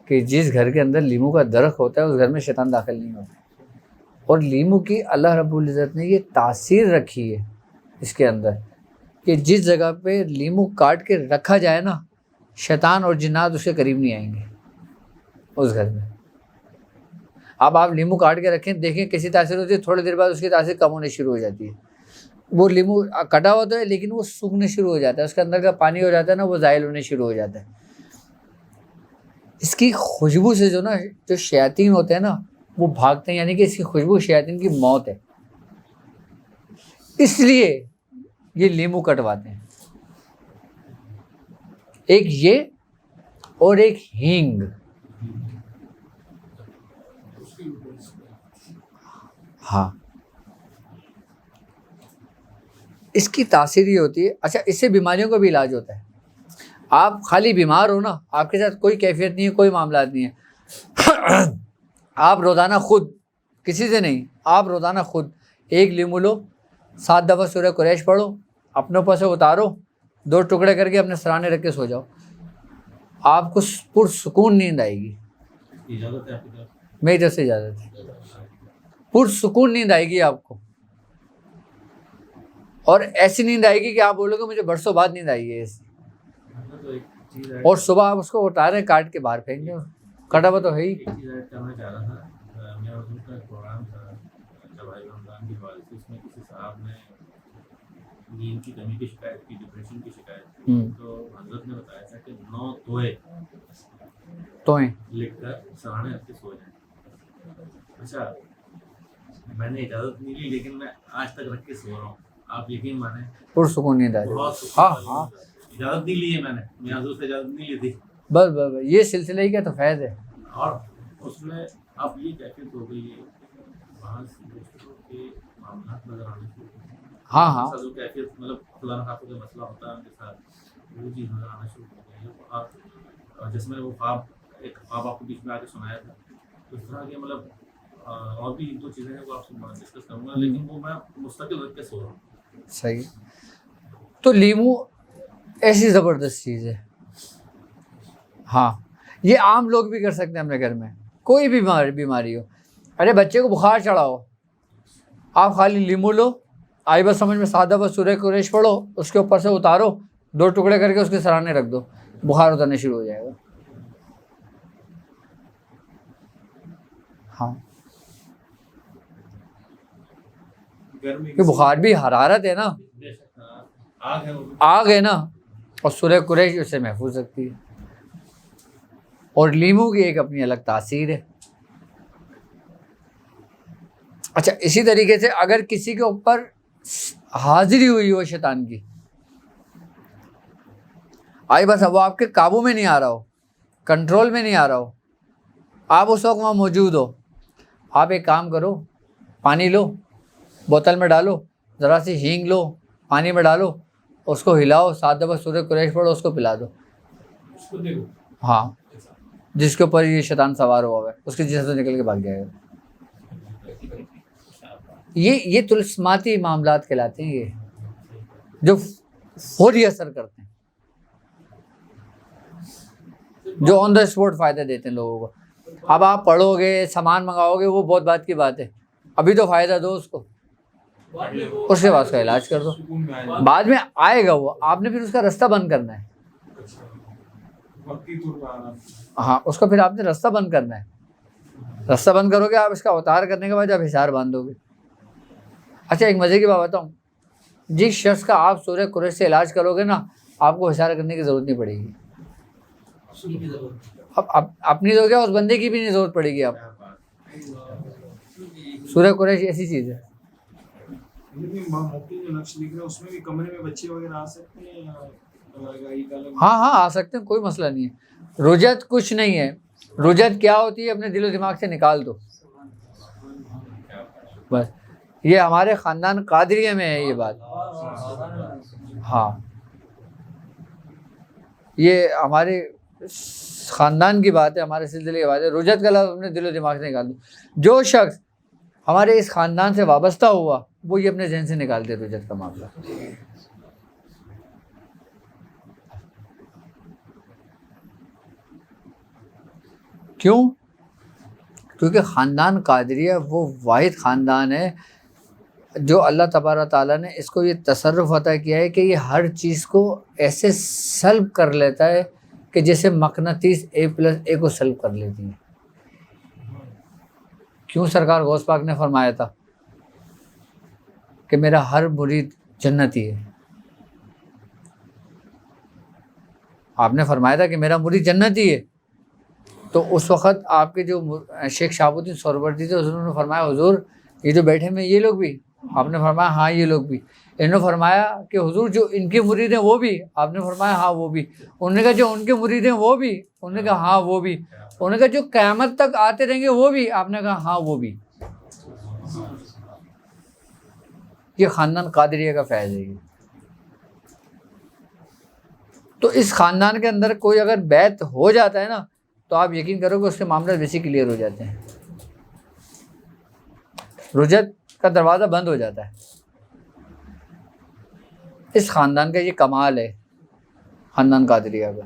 کہ جس گھر کے اندر لیمو کا درخت ہوتا ہے اس گھر میں شیطان داخل نہیں ہوتا. اور لیمو کی اللہ رب العزت نے یہ تاثیر رکھی ہے اس کے اندر کہ جس جگہ پہ لیمو کاٹ کے رکھا جائے نا شیطان اور جنات اس کے قریب نہیں آئیں گے اس گھر میں. اب آپ لیمو کاٹ کے رکھیں، دیکھیں کیسی تاثیر ہوتی ہے، تھوڑی دیر بعد اس کی تاثیر کم ہونے شروع ہو جاتی ہے. وہ لیمو کٹا ہوتا ہے لیکن وہ سوکھنے شروع ہو جاتا ہے، اس کے اندر کا پانی ہو جاتا ہے نا وہ زائل ہونے شروع ہو جاتا ہے. اس کی خوشبو سے جو نا جو شیاطین ہوتے ہیں نا وہ بھاگتے ہیں، یعنی کہ اس کی خوشبو شیاطین کی موت ہے. اس لیے یہ لیمو کٹواتے ہیں. ایک یہ اور ایک ہینگ. ہاں، اس کی تاثیر یہ ہوتی ہے. اچھا، اس سے بیماریوں کا بھی علاج ہوتا ہے. آپ خالی بیمار ہو نا، آپ کے ساتھ کوئی کیفیت نہیں ہے، کوئی معاملات نہیں ہے، آپ روزانہ خود کسی سے نہیں، آپ روزانہ خود 1 لیمو لو، 7 دفعہ سورہ قریش پڑھو، اپنے اوپر سے اتارو، 2 ٹکڑے کر کے اپنے سرانے رکھ کے سو جاؤ. آپ کو پرسکون نیند آئے گی. اجازت ہے آپ کی طرف؟ میری طرف سے اجازت ہے. پرسکون نیند آئے گی آپ کو، اور ایسی نیند آئے گی کہ آپ بولو گے مجھے برسوں بعد نیند آئی ہے ایسی. اور صبح آپ اس کو اتاریں، کاٹ کے باہر پھینک دیں، کٹا ہوا تو ہے ہی. کرنا چاہ رہا تھا، میں اردو کا ایک پروگرام تھا شبائے رمضان کی حوالے سے، اس میں کسی صاحب نے نیند کی کمی کی شکایت کی، ڈپریشن کی شکایت کی، تو حضرت نے بتایا تھا کہ 9 توئیں لکھ کر سراہنے رکھ کے سو جائیں. اچھا، میں نے اجازت نہیں لی لیکن میں آج تک رکھ کے سو رہا ہوں. آپ یقین مانیں پرسکون نیند آ جائے. ہاں ہاں، اجازت نہیں لی ہے میں نے حضرت سے اجازت نہیں لی تھی. بس بس بس یہ سلسلے ہی کا تو فیض ہے. اور اس میں اب یہ کیفیت ہو گئی ہے بعض دوستوں کے معاملات نظر آنے شروع ہو گئے. ہاں ہاں جو کیفیت مطلب فلاں خاتون کا مسئلہ ہوتا ہے ان کے ساتھ وہ چیز نظر آنا شروع ہو گئی ہے. آپ جس میں وہ خواب ایک خواب آپ کو بیچ میں آ کے سنایا تھا اس طرح کے مطلب اور بھی دو چیزیں ہیں وہ آپ سے ڈسکس کروں گا لیکن وہ میں مستقل رکھ کے سو رہا ہوں. صحیح. تو لیمو ایسی زبردست چیز ہے. ہاں یہ عام لوگ بھی کر سکتے ہیں اپنے گھر میں. کوئی بھی بیماری ہو, ارے بچے کو بخار چڑھا ہو, آپ خالی لیمو لو, آئی بس سمجھ میں سادہ بس سورہ قریش پڑھو, اس کے اوپر سے اتارو, 2 ٹکڑے کر کے اس کے سرانے رکھ دو, بخار اترنے شروع ہو جائے گا. ہاں کہ بخار بھی حرارت ہے نا, آگ ہے وہ آگ ہے نا, اور سورہ قریش اس سے محفوظ رکھتی ہے. اور لیمو کی ایک اپنی الگ تاثیر ہے. اچھا اسی طریقے سے اگر کسی کے اوپر حاضری ہوئی ہو شیطان کی, آئی بس وہ آپ کے قابو میں نہیں آ رہا ہو, کنٹرول میں نہیں آ رہا ہو, آپ اس وقت وہاں موجود ہو, آپ ایک کام کرو, پانی لو, بوتل میں ڈالو, ذرا سی ہینگ لو, پانی میں ڈالو, اس کو ہلاؤ, 7 دفعہ سورہ قریش پڑھو, اس کو پلا دو. اس کو دیکھو ہاں جس کے اوپر یہ شیطان سوار ہوا ہے اس کے جسم سے نکل کے بھاگ جائے گا. یہ طلسماتی معاملات کہلاتے ہیں, یہ جو فوری اثر کرتے ہیں, جو آن دا اسپاٹ فائدہ دیتے ہیں لوگوں کو. اب آپ پڑھو گے, سامان منگاؤ گے, وہ بہت بات کی بات ہے, ابھی تو فائدہ دو اس کو, اس کے بعد اس کا علاج کر دو, سکون میں آ جائے. بعد میں آئے گا وہ, آپ نے پھر اس کا رستہ بند کرنا ہے. وقتی طور پر آنا. ہاں اس کو پھر آپ نے رستہ بند کرنا ہے. رستہ بند کرو گے آپ, اس کا اوتار کرنے کے بعد آپ حصار باندھو گے. اچھا ایک مزے کی بات بتاؤں, جس شخص کا آپ سورہ قریش سے علاج کرو گے نا, آپ کو حصار کرنے کی ضرورت نہیں پڑے گی. اب اپنی تو کیا, اس بندے کی بھی نہیں ضرورت پڑے گی. آپ سورہ قریش ایسی چیز ہے. مفتی جو نقش لکھ رہے ہیں اس میں بھی کمرے میں بچے وغیرہ آ سکتے ہیں یا ہاں ہاں آ سکتے ہیں, کوئی مسئلہ نہیں ہے. رجت کچھ نہیں ہے. رجت کیا ہوتی ہے اپنے دل و دماغ سے نکال دو بس. یہ ہمارے خاندان قادریہ میں ہے یہ بات. ہاں یہ ہمارے خاندان کی بات ہے, ہمارے سلسلے کی بات ہے. رجت کا لفظ اپنے دل و دماغ سے نکال دو. جو شخص ہمارے اس خاندان سے وابستہ ہوا وہ یہ اپنے ذہن سے نکال دے رجت کا معاملہ. کیوں؟ کیونکہ خاندان قادریہ وہ واحد خاندان ہے جو اللہ تبارک تعالیٰ نے اس کو یہ تصرف عطا کیا ہے کہ یہ ہر چیز کو ایسے سلب کر لیتا ہے کہ جیسے مقناطیس A+A کو سلب کر لیتی ہے. کیوں سرکار غوث پاک نے فرمایا تھا کہ میرا ہر مرید جنتی ہے. آپ نے فرمایا تھا کہ میرا مرید جنتی ہے, تو اس وقت آپ کے جو شیخ شہاب الدین سہروردی تھے انہوں نے فرمایا حضور یہ جو بیٹھے میں یہ لوگ بھی. آپ نے فرمایا ہاں یہ لوگ بھی. انہوں نے فرمایا کہ حضور جو ان کے مرید ہیں وہ بھی. آپ نے فرمایا ہاں وہ بھی. انہوں نے کہا جو ان کے مرید ہیں وہ بھی. انہوں نے کہا ہاں وہ بھی. انہوں نے کہا جو قیامت تک آتے رہیں گے وہ بھی. آپ نے کہا ہاں وہ بھی. یہ خاندان قادریہ کا فیض ہے. تو اس خاندان کے اندر کوئی اگر بیعت ہو جاتا ہے نا تو آپ یقین کرو کہ اس کے معاملات ویسے کلیئر ہو جاتے ہیں. رجت کا دروازہ بند ہو جاتا ہے. اس خاندان کا یہ کمال ہے, خاندان قادریہ کا.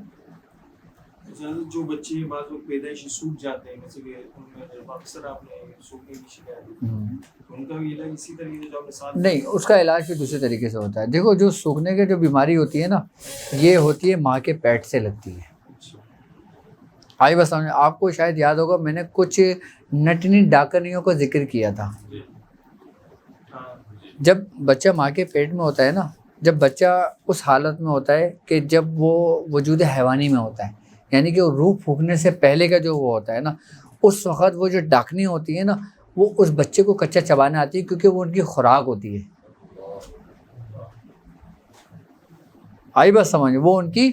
جو بچے بعض لوگ پیدائشی سوکھ جاتے ہیں, جیسے کہ ان میں اکثر آپ نے سوکھنے کی شکایت, ان کا بھی علاج اسی طریقے سے جو آپ نے ساتھ نہیں, اس کا علاج بھی دوسرے طریقے سے ہوتا ہے. دیکھو جو سوکھنے کی جو بیماری ہوتی ہے نا, یہ ہوتی ہے ماں کے پیٹ سے لگتی ہے. آئی بس آپ کو شاید یاد ہوگا میں نے کچھ نٹنی ڈاکنیوں کا ذکر کیا تھا. جب بچہ ماں کے پیٹ میں ہوتا ہے نا, جب بچہ اس حالت میں ہوتا ہے کہ جب وہ وجود حیوانی میں ہوتا ہے, یعنی کہ روح پھونکنے سے پہلے کا جو وہ ہوتا ہے نا, اس وقت وہ جو ڈاکنی ہوتی ہے نا وہ اس بچے کو کچا چبانے آتی ہے کیونکہ وہ ان کی خوراک ہوتی ہے. آئی بس سمجھ, وہ ان کی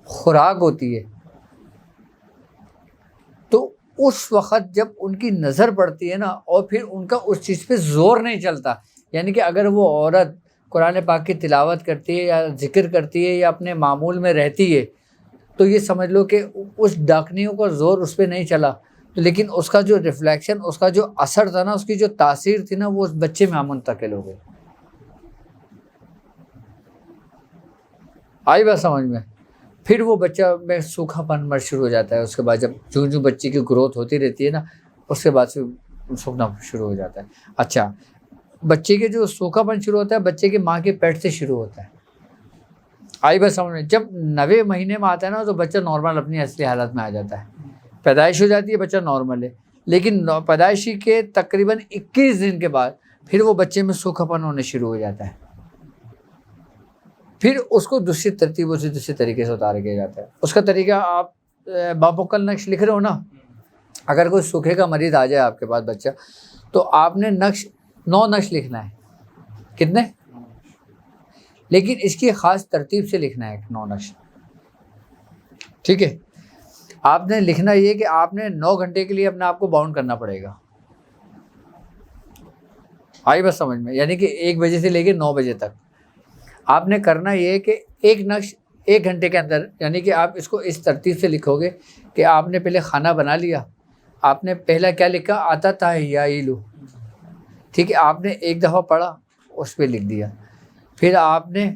خوراک ہوتی ہے. اس وقت جب ان کی نظر پڑتی ہے نا اور پھر ان کا اس چیز پہ زور نہیں چلتا، یعنی کہ اگر وہ عورت قرآن پاک کی تلاوت کرتی ہے یا ذکر کرتی ہے یا اپنے معمول میں رہتی ہے تو یہ سمجھ لو کہ اس ڈاکنیوں کا زور اس پہ نہیں چلا، لیکن اس کا جو ریفلیکشن، اس کا جو اثر تھا نا، اس کی جو تاثیر تھی نا، وہ اس بچے میں منتقل ہو گئی۔ آئی بات سمجھ میں؟ پھر وہ بچہ میں سوکھا پن مر شروع ہو جاتا ہے، اس کے بعد جب جو بچے کی گروتھ ہوتی رہتی ہے نا، اس کے بعد سے سوکھنا شروع ہو جاتا ہے۔ اچھا، بچے کے جو سوکھا پن شروع ہوتا ہے بچے کی ماں کے پیٹ سے شروع ہوتا ہے۔ آئی بات سمجھ میں؟ جب 9 مہینے میں آتا ہے نا تو بچہ نارمل اپنی اصلی حالت میں آ جاتا ہے، پیدائش ہو جاتی ہے، بچہ نارمل ہے، لیکن پیدائشی کے تقریباً 21 دن کے بعد پھر وہ بچے میں سوکھا پن ہونے شروع ہو جاتا ہے۔ پھر اس کو دوسری ترتیبوں سے دوسرے طریقے سے اتارا کیا جاتا ہے۔ اس کا طریقہ آپ باموکل نقش لکھ رہے ہو نا، اگر کوئی سوکھے کا مریض آ جائے آپ کے پاس بچہ، تو آپ نے 9 نقش لکھنا ہے۔ کتنے؟ لیکن اس کی خاص ترتیب سے لکھنا ہے 9 نقش، ٹھیک ہے؟ آپ نے لکھنا یہ کہ آپ نے 9 گھنٹے کے لیے اپنے آپ کو باؤنڈ کرنا پڑے گا۔ آئی بس سمجھ میں؟ یعنی کہ 1 بجے سے لے کے 9 بجے تک آپ نے کرنا یہ کہ ایک نقش 1 گھنٹے کے اندر، یعنی کہ آپ اس کو اس ترتیب سے لکھو گے کہ آپ نے پہلے کھانا بنا لیا، آپ نے پہلا کیا لکھا؟ آتا تھا یا ایلو، ٹھیک ہے؟ آپ نے 1 دفعہ پڑھا، اس پہ لکھ دیا، پھر آپ نے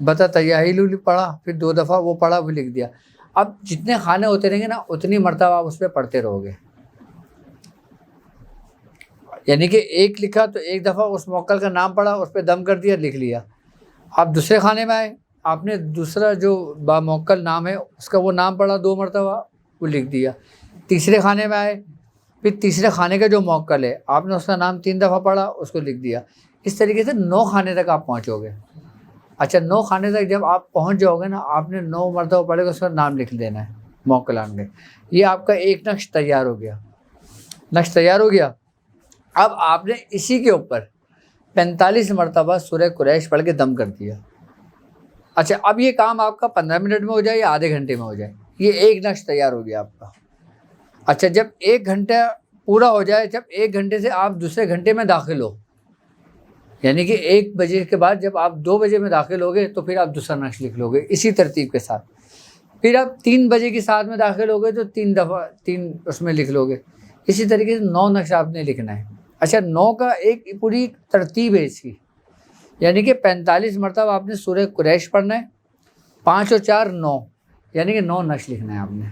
بتا تیاہیلو پڑھا، پھر 2 دفعہ وہ پڑھا، وہ لکھ دیا۔ اب جتنے کھانے ہوتے رہیں گے نا اتنی مرتبہ آپ اس پہ پڑھتے رہو گے، یعنی کہ 1 لکھا تو 1 دفعہ اس موکل کا نام پڑھا، اس پہ دم کر دیا، لکھ لیا۔ آپ دوسرے کھانے میں آئے، آپ نے دوسرا جو باموکل نام ہے اس کا وہ نام پڑھا 2 مرتبہ، وہ لکھ دیا۔ تیسرے کھانے میں آئے، پھر تیسرے کھانے کا جو موکل ہے آپ نے اس کا نام 3 دفعہ پڑھا، اس کو لکھ دیا۔ اس طریقے سے 9 کھانے تک آپ پہنچو گے۔ اچھا، 9 کھانے تک جب آپ پہنچ جاؤ گے نا، آپ نے 9 مرتبہ پڑھے گا، اس کا نام لکھ دینا ہے موکلان کے۔ یہ آپ کا ایک نقش تیار ہو گیا، نقش تیار ہو گیا۔ اب آپ نے اسی کے اوپر 45 مرتبہ سورہ قریش پڑھ کے دم کر دیا۔ اچھا، اب یہ کام آپ کا 15 منٹ میں ہو جائے یا آدھے گھنٹے میں ہو جائے، یہ ایک نقش تیار ہو گیا آپ کا۔ اچھا، جب 1 گھنٹہ پورا ہو جائے، جب 1 گھنٹے سے آپ دوسرے گھنٹے میں داخل ہو، یعنی کہ 1 بجے کے بعد جب آپ 2 بجے میں داخل ہوگے تو پھر آپ دوسرا نقش لکھ لو گے اسی ترتیب کے ساتھ۔ پھر آپ 3 بجے کی ساتھ میں داخل ہوگے تو 3 دفعہ 3 اس میں لکھ لو گے۔ اسی طریقے سے 9 نقش آپ نے لکھنا ہے۔ اچھا، 9 کا ایک پوری ترتیب ہے اس کی، یعنی کہ 45 مرتبہ آپ نے سورہ قریش پڑھنا ہے، 5 اور 4 9، یعنی کہ 9 نقش لکھنا ہے آپ نے۔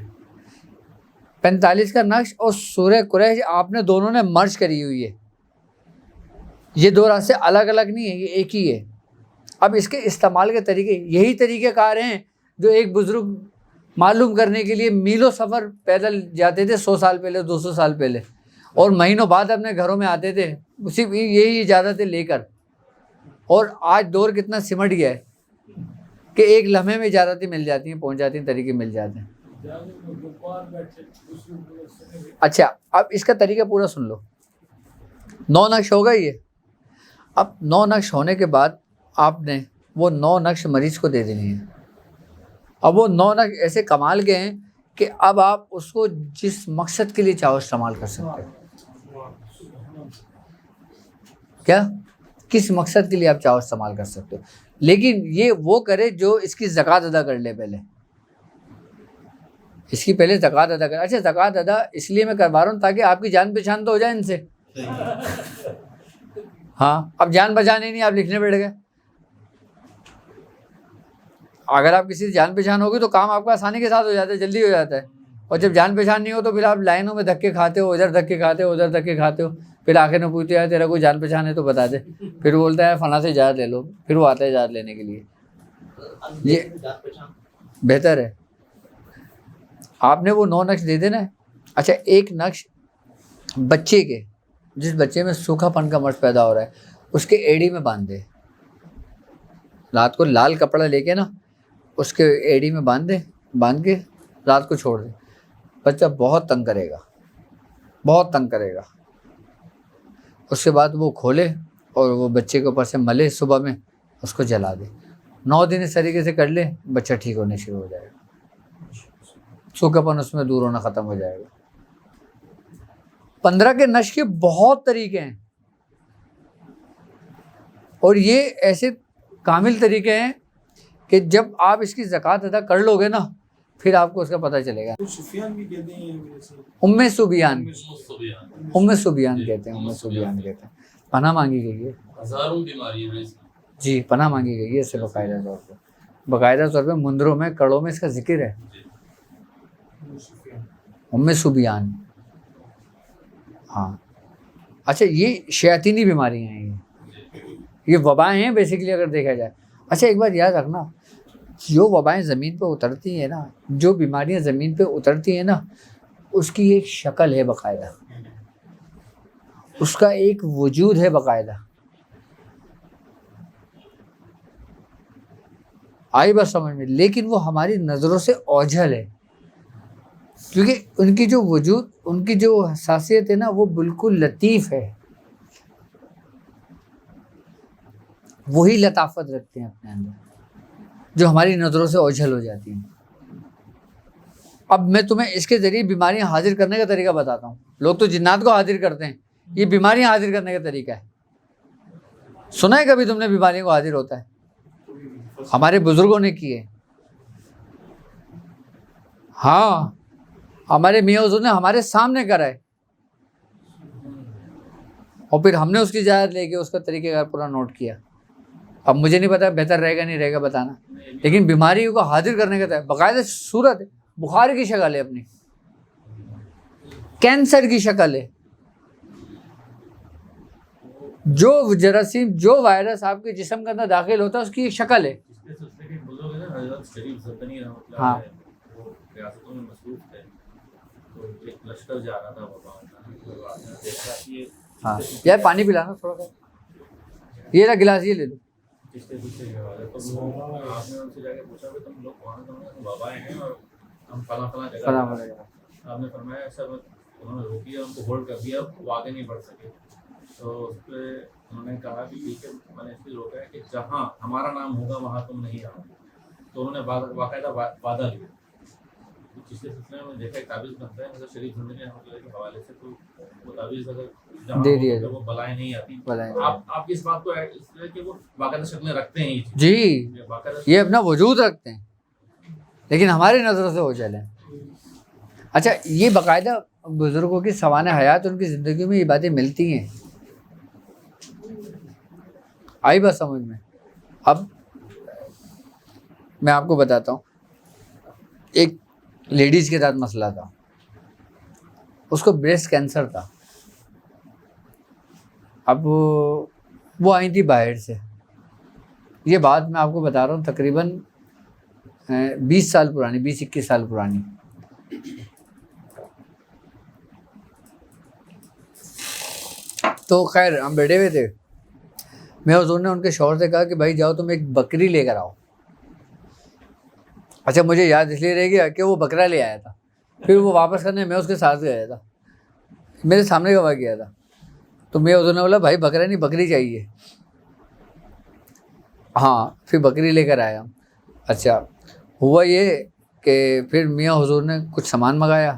45 کا نقش اور سورہ قریش آپ نے دونوں نے مرج کری ہوئی ہے، یہ 2 راستے الگ الگ نہیں ہیں، یہ ایک ہی ہے۔ اب اس کے استعمال کے طریقے یہی طریقہ کار ہیں جو ایک بزرگ معلوم کرنے کے لیے میلوں سفر پیدل جاتے تھے 100 سال پہلے، 200 سال پہلے، اور مہینوں بعد اپنے گھروں میں آتے تھے صرف یہی اجازتیں لے کر۔ اور آج دور کتنا سمٹ گیا ہے کہ ایک لمحے میں اجازتیں مل جاتی ہیں، پہنچ جاتی ہیں، طریقے مل جاتے ہیں۔ اچھا، اب اس کا طریقہ پورا سن لو۔ 9 نقش ہوگا یہ۔ اب 9 نقش ہونے کے بعد آپ نے وہ 9 نقش مریض کو دے دینی ہے۔ اب وہ 9 نقش ایسے کمال کے ہیں کہ اب آپ اس کو جس مقصد کے لیے چاہو استعمال کر سکتے ہو۔ کیا؟ کس مقصد کے لیے آپ چاہو استعمال کر سکتے ہو، لیکن یہ وہ کرے جو اس کی زکوٰۃ ادا کر لے پہلے، اس کی پہلے زکوٰۃ ادا کرے۔ اچھا، زکوٰۃ ادا اس لیے میں کروا رہا ہوں تاکہ آپ کی جان پہچان تو ہو جائے ان سے۔ ہاں، اب جان پہچان ہی نہیں، آپ لکھنے بیٹھ گئے۔ اگر آپ کسی سے جان پہچان ہوگی تو کام آپ کا آسانی کے ساتھ ہو جاتا ہے، جلدی ہو جاتا ہے۔ اور جب جان پہچان نہیں ہو تو پھر آپ لائنوں میں دھکے کھاتے ہو، ادھر دھکے کھاتے ہو، ادھر دھکے کھاتے ہو، پھر آخر میں پوچھتے ہیں تیرا کوئی جان پہچان ہے تو بتا دے، پھر بولتا ہے فلاں سے اجازت لے لو، پھر وہ آتا ہے اجازت لینے کے لیے۔ یہ بہتر ہے آپ نے وہ 9 نقش دے دینا ہے۔ اچھا، ایک نقش بچے کے، جس بچے میں سوکھا پن کا مرض پیدا ہو رہا ہے، اس کے ایڑی میں باندھ دے۔ رات کو لال کپڑا لے کے نا اس کے ایڑی میں باندھ کے رات کو چھوڑ دے۔ بچہ بہت تنگ کرے گا، بہت تنگ کرے گا۔ اس کے بعد وہ کھولے اور وہ بچے کے اوپر سے ملے، صبح میں اس کو جلا دے۔ 9 دن اس طریقے سے کر لے، بچہ ٹھیک ہونے شروع ہو جائے گا، سوکھا پن اس میں دور ہونا ختم ہو جائے گا۔ 15 کے نشر کے بہت طریقے ہیں، اور یہ ایسے کامل طریقے ہیں کہ جب آپ اس کی زکوٰۃ ادا کر لو گے نا پھر آپ کو اس کا پتہ چلے گا۔ تو سفیان بھی کہتے ہیں ویسے ام سبیان، صبیان ام سبیان کہتے ہیں، ام سبیان کہتے ہیں۔ پناہ مانگی گئی ہے، ہزاروں بیماریاں ہیں اس میں۔ جی پناہ مانگی گئی ہے اس سے باقاعدہ طور پہ، باقاعدہ طور پہ مندروں میں کڑوں میں اس کا ذکر ہے، ام سبیان۔ ہاں اچھا، یہ شیاطینی بیماریاں ہیں، یہ وبائیں ہیں بیسیکلی اگر دیکھا جائے۔ اچھا ایک بات یاد رکھنا، جو وبائیں زمین پہ اترتی ہیں نا، جو بیماریاں زمین پہ اترتی ہیں نا، اس کی ایک شکل ہے باقاعدہ، اس کا ایک وجود ہے باقاعدہ۔ آئی بات سمجھ میں؟ لیکن وہ ہماری نظروں سے اوجھل ہے، کیونکہ ان کی جو وجود، ان کی جو حساسیت ہے نا وہ بالکل لطیف ہے، وہی لطافت رکھتے ہیں اپنے اندر جو ہماری نظروں سے اوجھل ہو جاتی ہیں۔ اب میں تمہیں اس کے ذریعے بیماریاں حاضر کرنے کا طریقہ بتاتا ہوں۔ لوگ تو جنات کو حاضر کرتے ہیں، یہ بیماریاں حاضر کرنے کا طریقہ ہے۔ سنا ہے کبھی تم نے بیماریوں کو حاضر ہوتا ہے؟ ہمارے بزرگوں نے کیے، ہاں ہمارے میاں حضور نے ہمارے سامنے کرا ہے، اور پھر ہم نے اس کی اجازت لے کے اس کا طریقہ کار پورا نوٹ کیا۔ اب مجھے نہیں پتا بہتر رہے گا نہیں رہے گا بتانا، لیکن بیماریوں کو حاضر کرنے کا باقاعدہ صورت ہے، بخار کی شکل ہے اپنی، کینسر کی شکل ہے، جو جراثیم، جو وائرس آپ کے جسم کے اندر داخل ہوتا ہے اس کی ایک شکل ہے۔ اس کے سلسلے کے بزرگ ہیں نا، حضرت شریف زرقنی رحمۃ اللہ ہاں۔ علیہ، وہ ریاستوں میں مصروف تھے، تو ایک لشکر جا رہا تھا وبا کا، تو آپ نے دیکھا کہ یہ ہاں یار پانی پلانا تھوڑا سا، یہ رہا گلاس، یہ لے لو۔ کشتے کشتے کے حوالے، تو وہ آپ نے ان سے جا کے پوچھا کہ تم لوگ کون ہو؟ وبائیں ہیں اور ہم فلاں فلاں جگہ فلاں جا فلاں رہے ہیں۔ جگہ۔ آپ نے فرمایا ایسا مت، انہوں نے روک لیا، ان کو ہولڈ کر دیا، وہ آگے نہیں بڑھ سکے۔ تو اس پہ انہوں نے کہا کہ ٹھیک ہے، میں نے اس لیے روکا ہے کہ جہاں ہمارا نام ہوگا وہاں تم نہیں آؤ۔ تو انہوں نے باقاعدہ وعدہ لیا۔ پچھلے سلسلے میں دیکھا ایک تعویذ بنتا ہے حضرت شریف زندگی رحمۃ اللہ کے حوالے سے، تو وہ تعویذ اگر جہاں دے دیا وہ بلائیں نہیں آتی۔ بلائیں آپ اس بات کو اس لیے کہ وہ باقاعدہ شکلیں رکھتے ہیں یہ چیز، جی، باقاعدہ یہ اپنا وجود رکھتے ہیں لیکن ہماری نظروں سے اوجھل ہیں۔ اچھا یہ باقاعدہ بزرگوں کی سوانح حیات، ان کی زندگی میں یہ باتیں ملتی ہیں۔ آئی بات سمجھ میں؟ اب میں آپ کو بتاتا ہوں، ایک لیڈیز کے ساتھ مسئلہ تھا، اس کو بریسٹ کینسر تھا۔ اب وہ آئی تھی باہر سے، یہ بات میں آپ کو بتا رہا ہوں تقریباً 20 سال پرانی، 20-21 سال پرانی۔ تو خیر ہم بیٹھے ہوئے تھے، میں حضور نے ان کے شوہر سے کہا کہ بھائی جاؤ تم ایک بکری لے کر آؤ۔ اچھا مجھے یاد اس لیے رہ گیا کہ وہ بکرا لے آیا تھا، پھر وہ واپس کرنے میں اس کے ساتھ گیا تھا، میرے سامنے گواہ کیا تھا۔ تو میں حضور نے بولا بھائی بکرا نہیں بکری چاہیے، ہاں پھر بکری لے کر آیا۔ اچھا ہوا یہ کہ پھر میاں حضور نے کچھ سامان منگایا،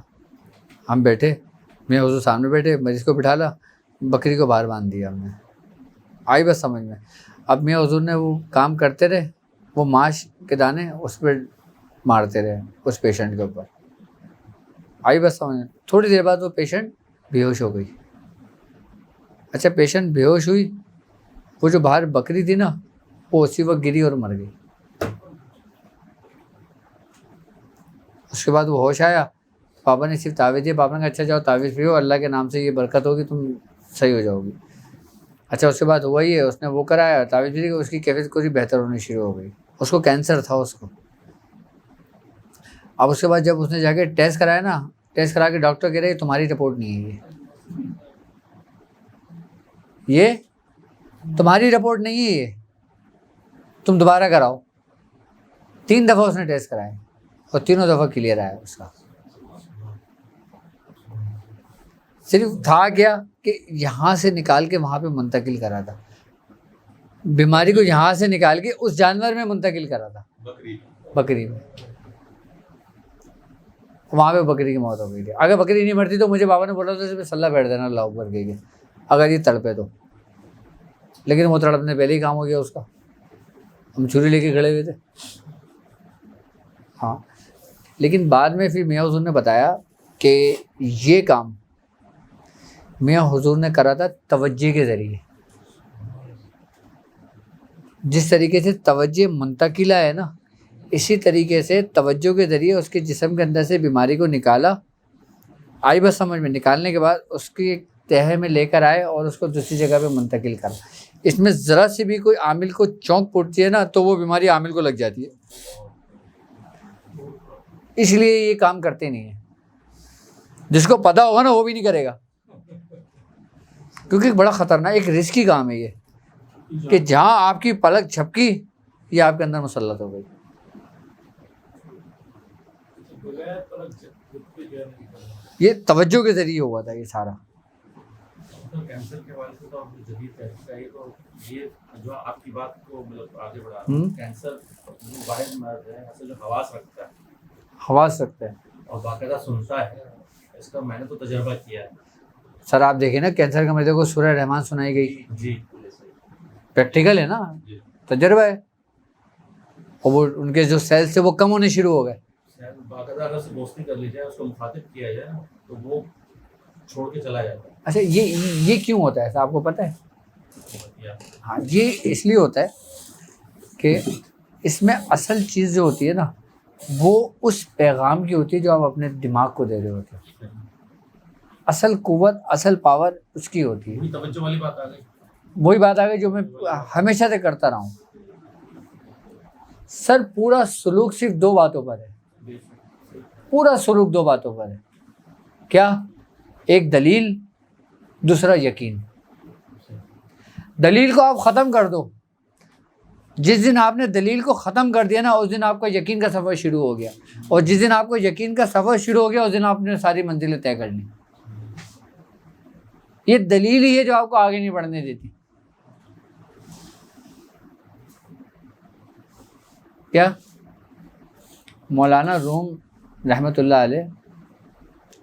ہم بیٹھے، میاں حضور سامنے بیٹھے، مریض کو بٹھالا، بکری کو باہر باندھ دیا ہم نے۔ آئی بس سمجھ میں؟ اب میاں حضور نے وہ کام کرتے رہے، وہ ماش کے دانے اس پہ مارتے رہے اس پیشنٹ کے اوپر۔ آئی بس سمجھ میں؟ تھوڑی دیر بعد وہ پیشنٹ بے ہوش ہو گئی۔ اچھا پیشنٹ بے ہوش ہوئی، وہ جو باہر بکری تھی نا وہ اسی وقت گری اور مر گئی۔ اس کے بعد وہ ہوش آیا، پاپا نے صرف تعویذ دیا، پاپا نے کہا اچھا جاؤ تعویذ پیو، اللہ کے نام سے یہ برکت ہوگی تم صحیح ہو جاؤ گی۔ اچھا اس کے بعد ہوا ہی ہے، اس نے وہ کرایا تعویذ بھی، اس کی کیفیت کوئی بہتر ہونی شروع ہو گئی۔ اس کو کینسر تھا اس کو۔ اب اس کے بعد جب اس نے جا کے ٹیسٹ کرایا نا، ٹیسٹ کرا کے ڈاکٹر کہہ رہے تمہاری رپورٹ نہیں ہے، یہ تمہاری رپورٹ نہیں ہے، یہ تم دوبارہ کراؤ۔ 3 دفعہ اس نے ٹیسٹ کرائے اور تینوں دفعہ کلیئر آیا اس کا۔ صرف تھا کیا کہ یہاں سے نکال کے وہاں پہ منتقل کرا تھا، بیماری کو یہاں سے نکال کے اس جانور میں منتقل کرا تھا، بکری میں۔ وہاں پہ بکری کی موت ہو گئی تھی. اگر بکری نہیں مرتی تو مجھے بابا نے بولا تھا اس پہ سلہ بیٹھ دینا اللہ اکبر کے اگر یہ تڑپے تو, لیکن وہ تڑپنے پہلے ہی کام ہو گیا اس کا, ہم چھری لے کے کھڑے ہوئے تھے. ہاں لیکن بعد میں پھر میاں حضور نے بتایا کہ یہ کام میاں حضور نے کرا تھا توجہ کے ذریعے. جس طریقے سے توجہ منتقلہ ہے نا, اسی طریقے سے توجہ کے ذریعے اس کے جسم کے اندر سے بیماری کو نکالا. آئی بس سمجھ میں, نکالنے کے بعد اس کی ایک تہہ میں لے کر آئے اور اس کو دوسری جگہ پہ منتقل کرا. اس میں ذرا سی بھی کوئی عامل کو چونک پڑتی ہے نا تو وہ بیماری عامل کو لگ جاتی ہے, اس لیے یہ کام کرتے نہیں ہیں. جس کو پتہ ہوگا نا وہ بھی نہیں کرے گا, کیونکہ بڑا خطرناک ایک رسکی کام ہے یہ کہ جہاں آپ کی پلک جھپکی یہ آپ کے اندر مسلط ہو گئی. یہ توجہ کے ذریعے ہوا تھا یہ سارا. کینسر کے حوالے سے تو آپ نے جدید تحقیق ہے, تو یہ جو آپ کی بات کو مطلب آگے بڑھا, کینسر جو واحد مرض ہے اصل جو حواس رکھتا ہے, حواس رکھتا ہے اور باقاعدہ سنتا ہے, اس کا میں نے تو تجربہ کیا ہے. سر آپ دیکھیں نا کینسر کا مریض کو سورہ رحمان سنائی گئی, جی پریکٹیکل ہے نا, تجربہ ہے. اور وہ ان کے جو سیلز تھے وہ کم ہونے شروع ہو گئے. باقاعدہ اگر سے دوستی کر لی جائے, اس کو مخاطب کیا جائے نا, تو وہ چھوڑ کے چلا جاتا ہے. اچھا یہ کیوں ہوتا ہے ایسا آپ کو پتہ ہے؟ ہاں یہ اس لیے ہوتا ہے کہ اس میں اصل چیز جو ہوتی ہے نا وہ اس پیغام کی ہوتی ہے جو آپ اپنے دماغ کو دے رہے ہوتے ہیں. اصل قوت, اصل پاور اس کی ہوتی ہے. توجہ والی بات آ گئی, وہی بات آ گئی جو میں ہمیشہ سے کرتا رہا ہوں. سر پورا سلوک صرف دو باتوں پر ہے, پورا سلوک دو باتوں پر ہے. کیا؟ ایک دلیل, دوسرا یقین. دلیل کو آپ ختم کر دو, جس دن آپ نے دلیل کو ختم کر دیا نا اس دن آپ کا یقین کا سفر شروع ہو گیا, اور جس دن آپ کو یقین کا سفر شروع ہو گیا اس دن آپ نے ساری منزلیں طے کر لی. یہ دلیل ہی ہے جو آپ کو آگے نہیں بڑھنے دیتی. کیا مولانا روم رحمۃ اللہ علیہ,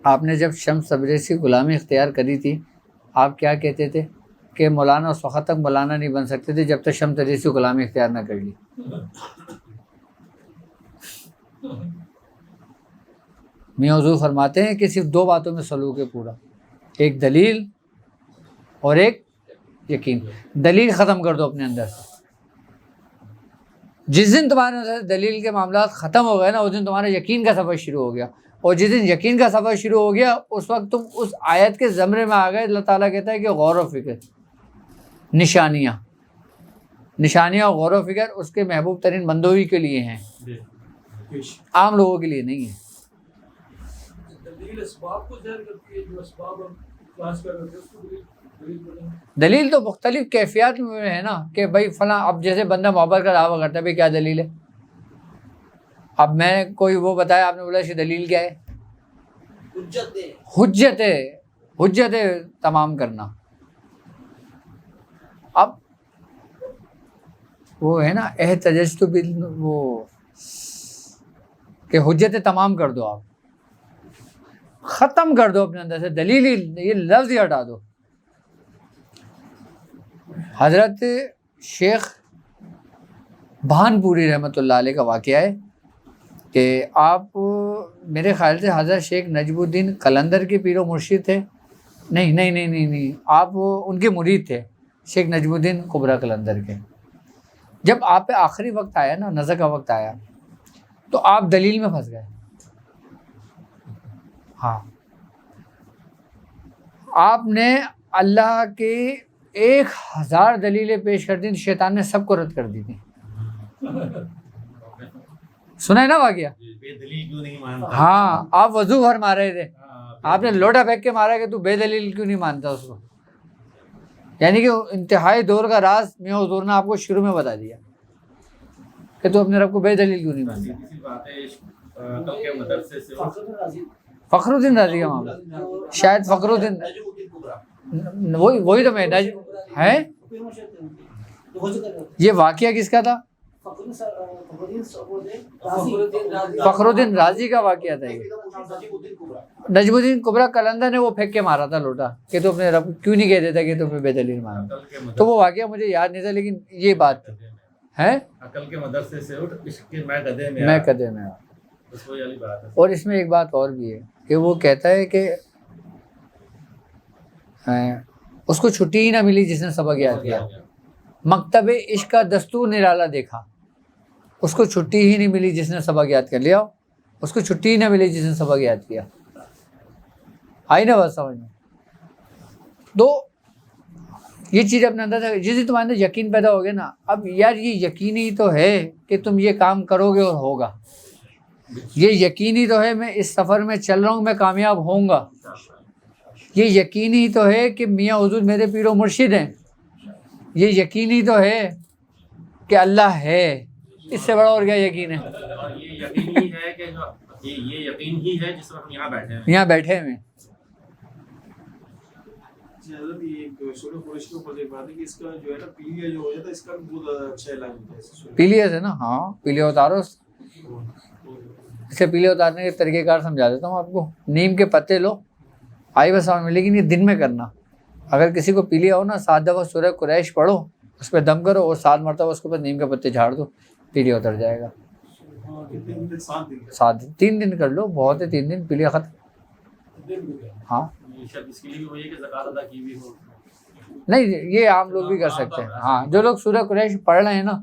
آپ نے جب شمس تبریزی کی غلامی اختیار کری تھی, آپ کیا کہتے تھے کہ مولانا اس وقت تک مولانا نہیں بن سکتے تھے جب تک شمس تبریزی کی غلامی اختیار نہ کر لی. میاں حضور فرماتے ہیں کہ صرف دو باتوں میں سلوک ہے پورا, ایک دلیل اور ایک یقین. دلیل ختم کر دو اپنے اندر سے. جس دن تمہارے اندر دلیل کے معاملات ختم ہو گئے نا اس دن تمہارا یقین کا سفر شروع ہو گیا, اور جس دن یقین کا سفر شروع ہو گیا اس وقت تم اس آیت کے زمرے میں آ گئے. اللہ تعالیٰ کہتا ہے کہ غور و فکر, نشانیاں اور غور و فکر اس کے محبوب ترین بندوں ہی کے لیے ہیں, عام لوگوں کے لیے نہیں ہیں. دلیل تو مختلف کیفیات میں ہے نا کہ بھائی فلاں, اب جیسے بندہ محبت کا دعویٰ کرتا ہے, بھائی کیا دلیل ہے؟ اب میں کوئی وہ بتایا, آپ نے بولا اس کی دلیل کیا ہے؟ حجت ہے تمام کرنا. اب وہ ہے نا احتججت وہ کہ حجت تمام کر دو, آپ ختم کر دو اپنے اندر سے دلیل ہی, یہ لفظ ہی ہٹا دو. حضرت شیخ بھان پوری رحمۃ اللہ علیہ کا واقعہ ہے کہ آپ میرے خیال سے حضرت شیخ نجم الدین قلندر کے پیر و مرشد تھے. نہیں, آپ ان کے مرید تھے, شیخ نجم الدین کبرا قلندر کے. جب آپ پہ آخری وقت آیا نا, نظر کا وقت آیا, تو آپ دلیل میں پھنس گئے. ہاں, آپ نے اللہ کے 1000 دلیلیں پیش کر دی, شیطان نے سب کو رد کر دی تھی. سنا ہے نا واقعہ؟ ہاں, آپ وضو فرما رہے تھے, آپ نے لوٹا پھینک کے مارا کہ تو بے دلیل کیوں نہیں مانتا اس کو. یعنی کہ انتہائی دور کا راز میاں حضور نے آپ کو شروع میں بتا دیا کہ تو اپنے رب کو بے دلیل کیوں نہیں مانتا. فخر الدین رازی کا معاملہ, شاید فخر الدین, وہی تو میں ہے. یہ واقعہ کس کا تھا؟ فخر الدین رازی کا واقعہ تھا یہ. نجم الدین کبریٰ قلندر نے وہ پھینک کے مارا تھا لوٹا کہ تو اپنے رب کیوں نہیں کہہ دیتا کہ تمہیں بے دلیل مارا. تو وہ واقعہ مجھے یاد نہیں تھا لیکن یہ بات تھی ہے عقل کے مدرسے سے اٹھ عشق کے میں گدھے میں میں قدے میں. بس وہی والی بات ہے. اور اس میں ایک بات اور بھی ہے کہ وہ کہتا ہے کہ اس کو چھٹی ہی نہ ملی جس نے سبق یاد کیا. مکتب عشق کا دستور نرالا دیکھا, اس کو چھٹی ہی نہیں ملی جس نے سبق یاد کر لیا, اس کو چھٹی ہی نہ ملی جس نے سبق یاد کیا. آئی نا بات سمجھ میں؟ تو یہ چیز اپنے اندر جس دن تمہارے اندر یقین پیدا ہو گیا نا, اب یار یہ یقینی تو ہے کہ تم یہ کام کرو گے اور ہوگا, یہ یقینی تو ہے میں اس سفر میں چل رہا ہوں میں کامیاب ہوں گا, یہ یقینی تو ہے کہ میاں حضور میرے پیر و مرشد ہیں, یہ یقینی تو ہے کہ اللہ ہے. اس سے بڑا اور کیا یقین ہے؟ اور یہ یقین ہی ہے کہ یہ یقین ہی ہے جس وقت ہم یہاں بیٹھے ہیں. یہاں بیٹھے ہوئے. حضرت یہ ایک سورہ قریش کے اوپر ایک بات ہے کہ اس کا جو ہے نا پیلیا جو ہو جاتا ہے اس کا بہت اچھا علاج ہوتا ہے. پیلیا سے نا, ہاں پیلیا اتارو. اسے پیلیا اتارنے کے طریقہ کار سمجھا دیتا ہوں آپ کو. نیم کے پتے لو, آئی بس سمجھ میں, لیکن یہ دن میں کرنا. اگر کسی کو پیلیا ہو نا 7 دفعہ سورہ قریش پڑھو, اس پہ دم کرو اور 7 مرتبہ اس کے اوپر نیم کے پتے جھاڑ دو, پیلیا اتر جائے گا. 7 دن 3 دن کر لو, بہت ہے 3 دن, پیلیا ختم. ہاں شاید اس کے لیے بھی وہی ہے کہ زکات ادا کی بھی ہو. نہیں, یہ عام لوگ بھی کر سکتے ہیں. ہاں جو لوگ سورہ قریش پڑھ رہے ہیں نا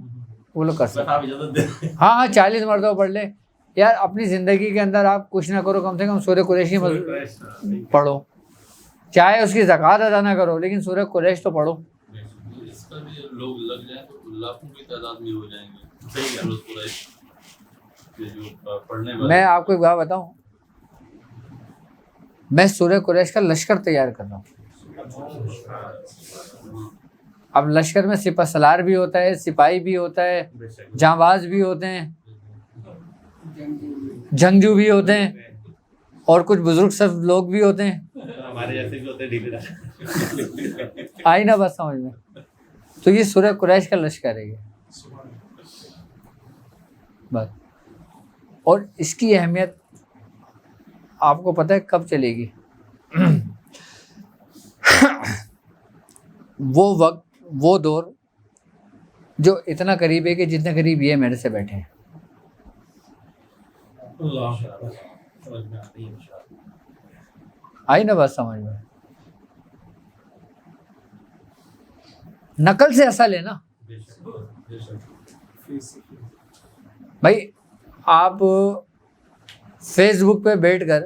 وہ لوگ کر سکتے ہیں. آپ اجازت دیں. ہاں 40 مرتبہ پڑھ لیں. یار اپنی زندگی کے اندر آپ کچھ نہ کرو, کم سے کم سورہ قریش ہی پڑھو, چاہے اس کی زکات ادا نہ کرو لیکن سورہ قریش تو پڑھو. اس پر بھی لوگ لگ جائیں تو لاکھوں کی تعداد میں ہو جائیں گے. صحیح ہے روز قریش کے جو پڑھنے والے. میں آپ کو ایک بات بتاؤں, میں سورہ قریش کا لشکر تیار کر رہا ہوں. اب لشکر میں سپہ سالار بھی ہوتا ہے, سپاہی بھی ہوتا ہے, جانباز بھی ہوتے ہیں, جنگجو بھی ہوتے ہیں, اور کچھ بزرگ سب لوگ بھی ہوتے ہیں. ہمارے جیسے بھی ہوتے ہیں ڈھیلے دار. آئی نا بس سمجھ میں؟ تو یہ سورہ قریش کا لشکر ہے یہ بس. اور اس کی اہمیت آپ کو پتہ ہے کب چلے گی؟ وہ وقت, وہ دور جو اتنا قریب ہے کہ جتنے قریب یہ میرے سے بیٹھے ہیں. آئی نا بات سمجھ میں؟ نقل سے اصل ہے نا بھائی. آپ فیس بک پہ بیٹھ کر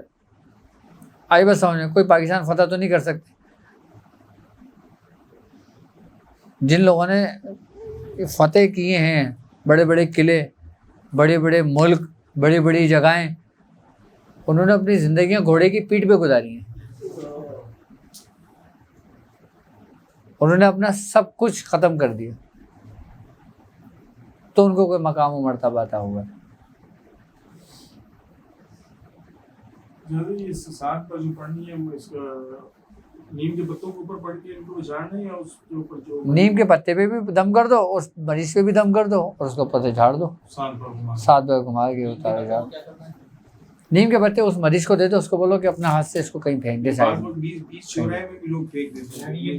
آئی بس سمجھ میں, کوئی پاکستان فتح تو نہیں کر سکتے. جن لوگوں نے فتح کیے ہیں بڑے بڑے قلعے, بڑے بڑے ملک, بڑی بڑی جگہیں, انہوں نے اپنی زندگیاں گھوڑے کی پیٹھ پہ گزاری ہیں. انہوں نے اپنا سب کچھ ختم کر دیا تو ان کو کوئی مقام و مرتبہ عطا ہوا. یہ ساتھ پر جو پڑھنی ہے اس کا نیم کے پتوں کے اوپر پڑھ کے ان کو جھاڑنا ہے یا اس کے اوپر جو نیم کے پتے پہ بھی دم کر دو, اس مریض پہ بھی دم کر دو, اور اس کو پتے جھاڑ دو, 7 بار گھما کے اتارے جاؤ. نیم کے پتے اس مریض کو دے دو, اس کو بولو کہ اپنا ہاتھ سے اس کو کہیں پھینک دے سائڈ میں. 20 چوراہے میں بھی لوگ پھینک دیتے ہیں.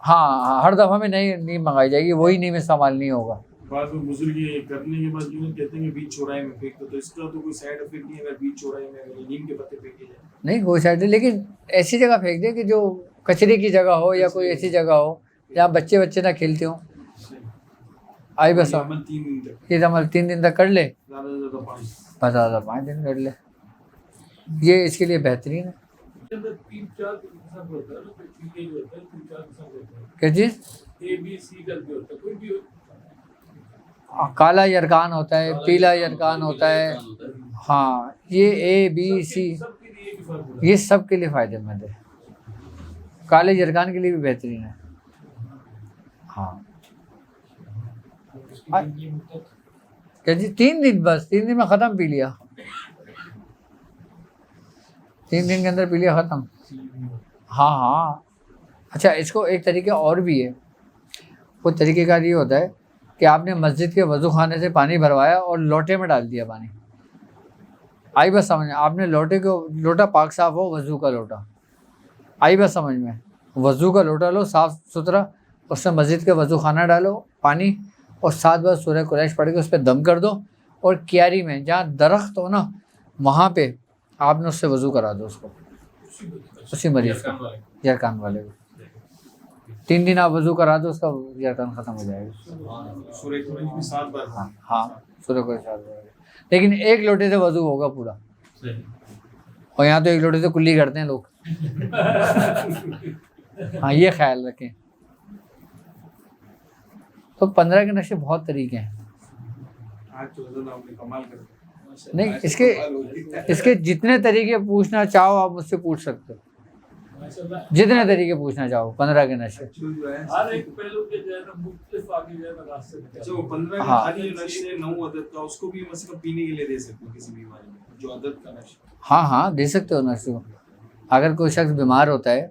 ہاں ہر دفعہ میں نیم منگائی جائے گی, وہی نیم استعمال نہیں ہوگا. بعض بزرگ یہ کرنے کے بعد یوں کہتے ہیں کہ بیچ چوراہے میں پھینک دو, تو اس کا تو کوئی سائڈ افیکٹ نہیں ہے اگر بیچ چوراہے میں نیم کے پتے پھینکے جائیں. نہیں کوئی سائڈ, لیکن ایسی جگہ پھینک دے کہ جو کچرے کی جگہ ہو یا کوئی ایسی جگہ ہو جہاں بچے نہ کھیلتے ہوں. آئی بس یہ عمل 3 دن تک کر لے, بس 5 دن کر لے, یہ اس کے لیے بہترین ہے. کیا چیز؟ کالا یرکان ہوتا ہے, پیلا یرکان ہوتا ہے. ہاں یہ اے بی سی یہ سب کے لیے فائدہ مند ہے. کالے یرکان کے لیے بھی بہترین ہے. ہاں کیا جی 3 دن, بس 3 دن میں ختم پی لیا, 3 دن کے اندر پی لیا ختم. ہاں اچھا اس کو ایک طریقہ اور بھی ہے، وہ طریقہ کار یہ ہوتا ہے کہ آپ نے مسجد کے وضو خانے سے پانی بھروایا اور لوٹے میں ڈال دیا پانی، آئی بس سمجھ میں، آپ نے لوٹا پاک صاف ہو، وضو کا لوٹا، آئی بس سمجھ میں، وضو کا لوٹا لو صاف ستھرا، اس میں مسجد کے وضو خانہ ڈالو پانی، اور 7 بار سورہ قریش پڑھ کے اس پہ دم کر دو، اور کیاری میں جہاں درخت ہو نا وہاں پہ آپ نے اس سے وضو کرا دو اس کو، اسی مریض کو، یرکان والے کو 3 دن آپ وضو کرا دو، اس کا یرکان ختم ہو جائے گا۔ سورہ قریش بھی 7 بار ہاں سورہ قریش 7 بار، لیکن ایک لوٹے سے وضو ہوگا پورا، اور یہاں تو ایک لوٹے سے کلی کرتے ہیں لوگ۔ ہاں یہ خیال رکھیں۔ تو 15 کے نشے بہت طریقے ہیں، آج تو حضرت آپ نے کمال کر دیا۔ نہیں اس کے جتنے طریقے پوچھنا چاہو آپ مجھ سے پوچھ سکتے ہو، جتنے طریقے پوچھنا چاہو 15 کے نشے۔ ہر ایک پہلو کے جو ہے نا مختلف آگے جو ہے نا راستے میں۔ اچھا وہ 15 کا خالی نشے 9 عدد کا اس کو بھی مثلا پینے کے لیے دے سکتے ہو کسی بیماری میں، جو عدد کا نشہ؟ ہاں دے سکتے ہو نشے کو، اگر کوئی شخص بیمار ہوتا ہے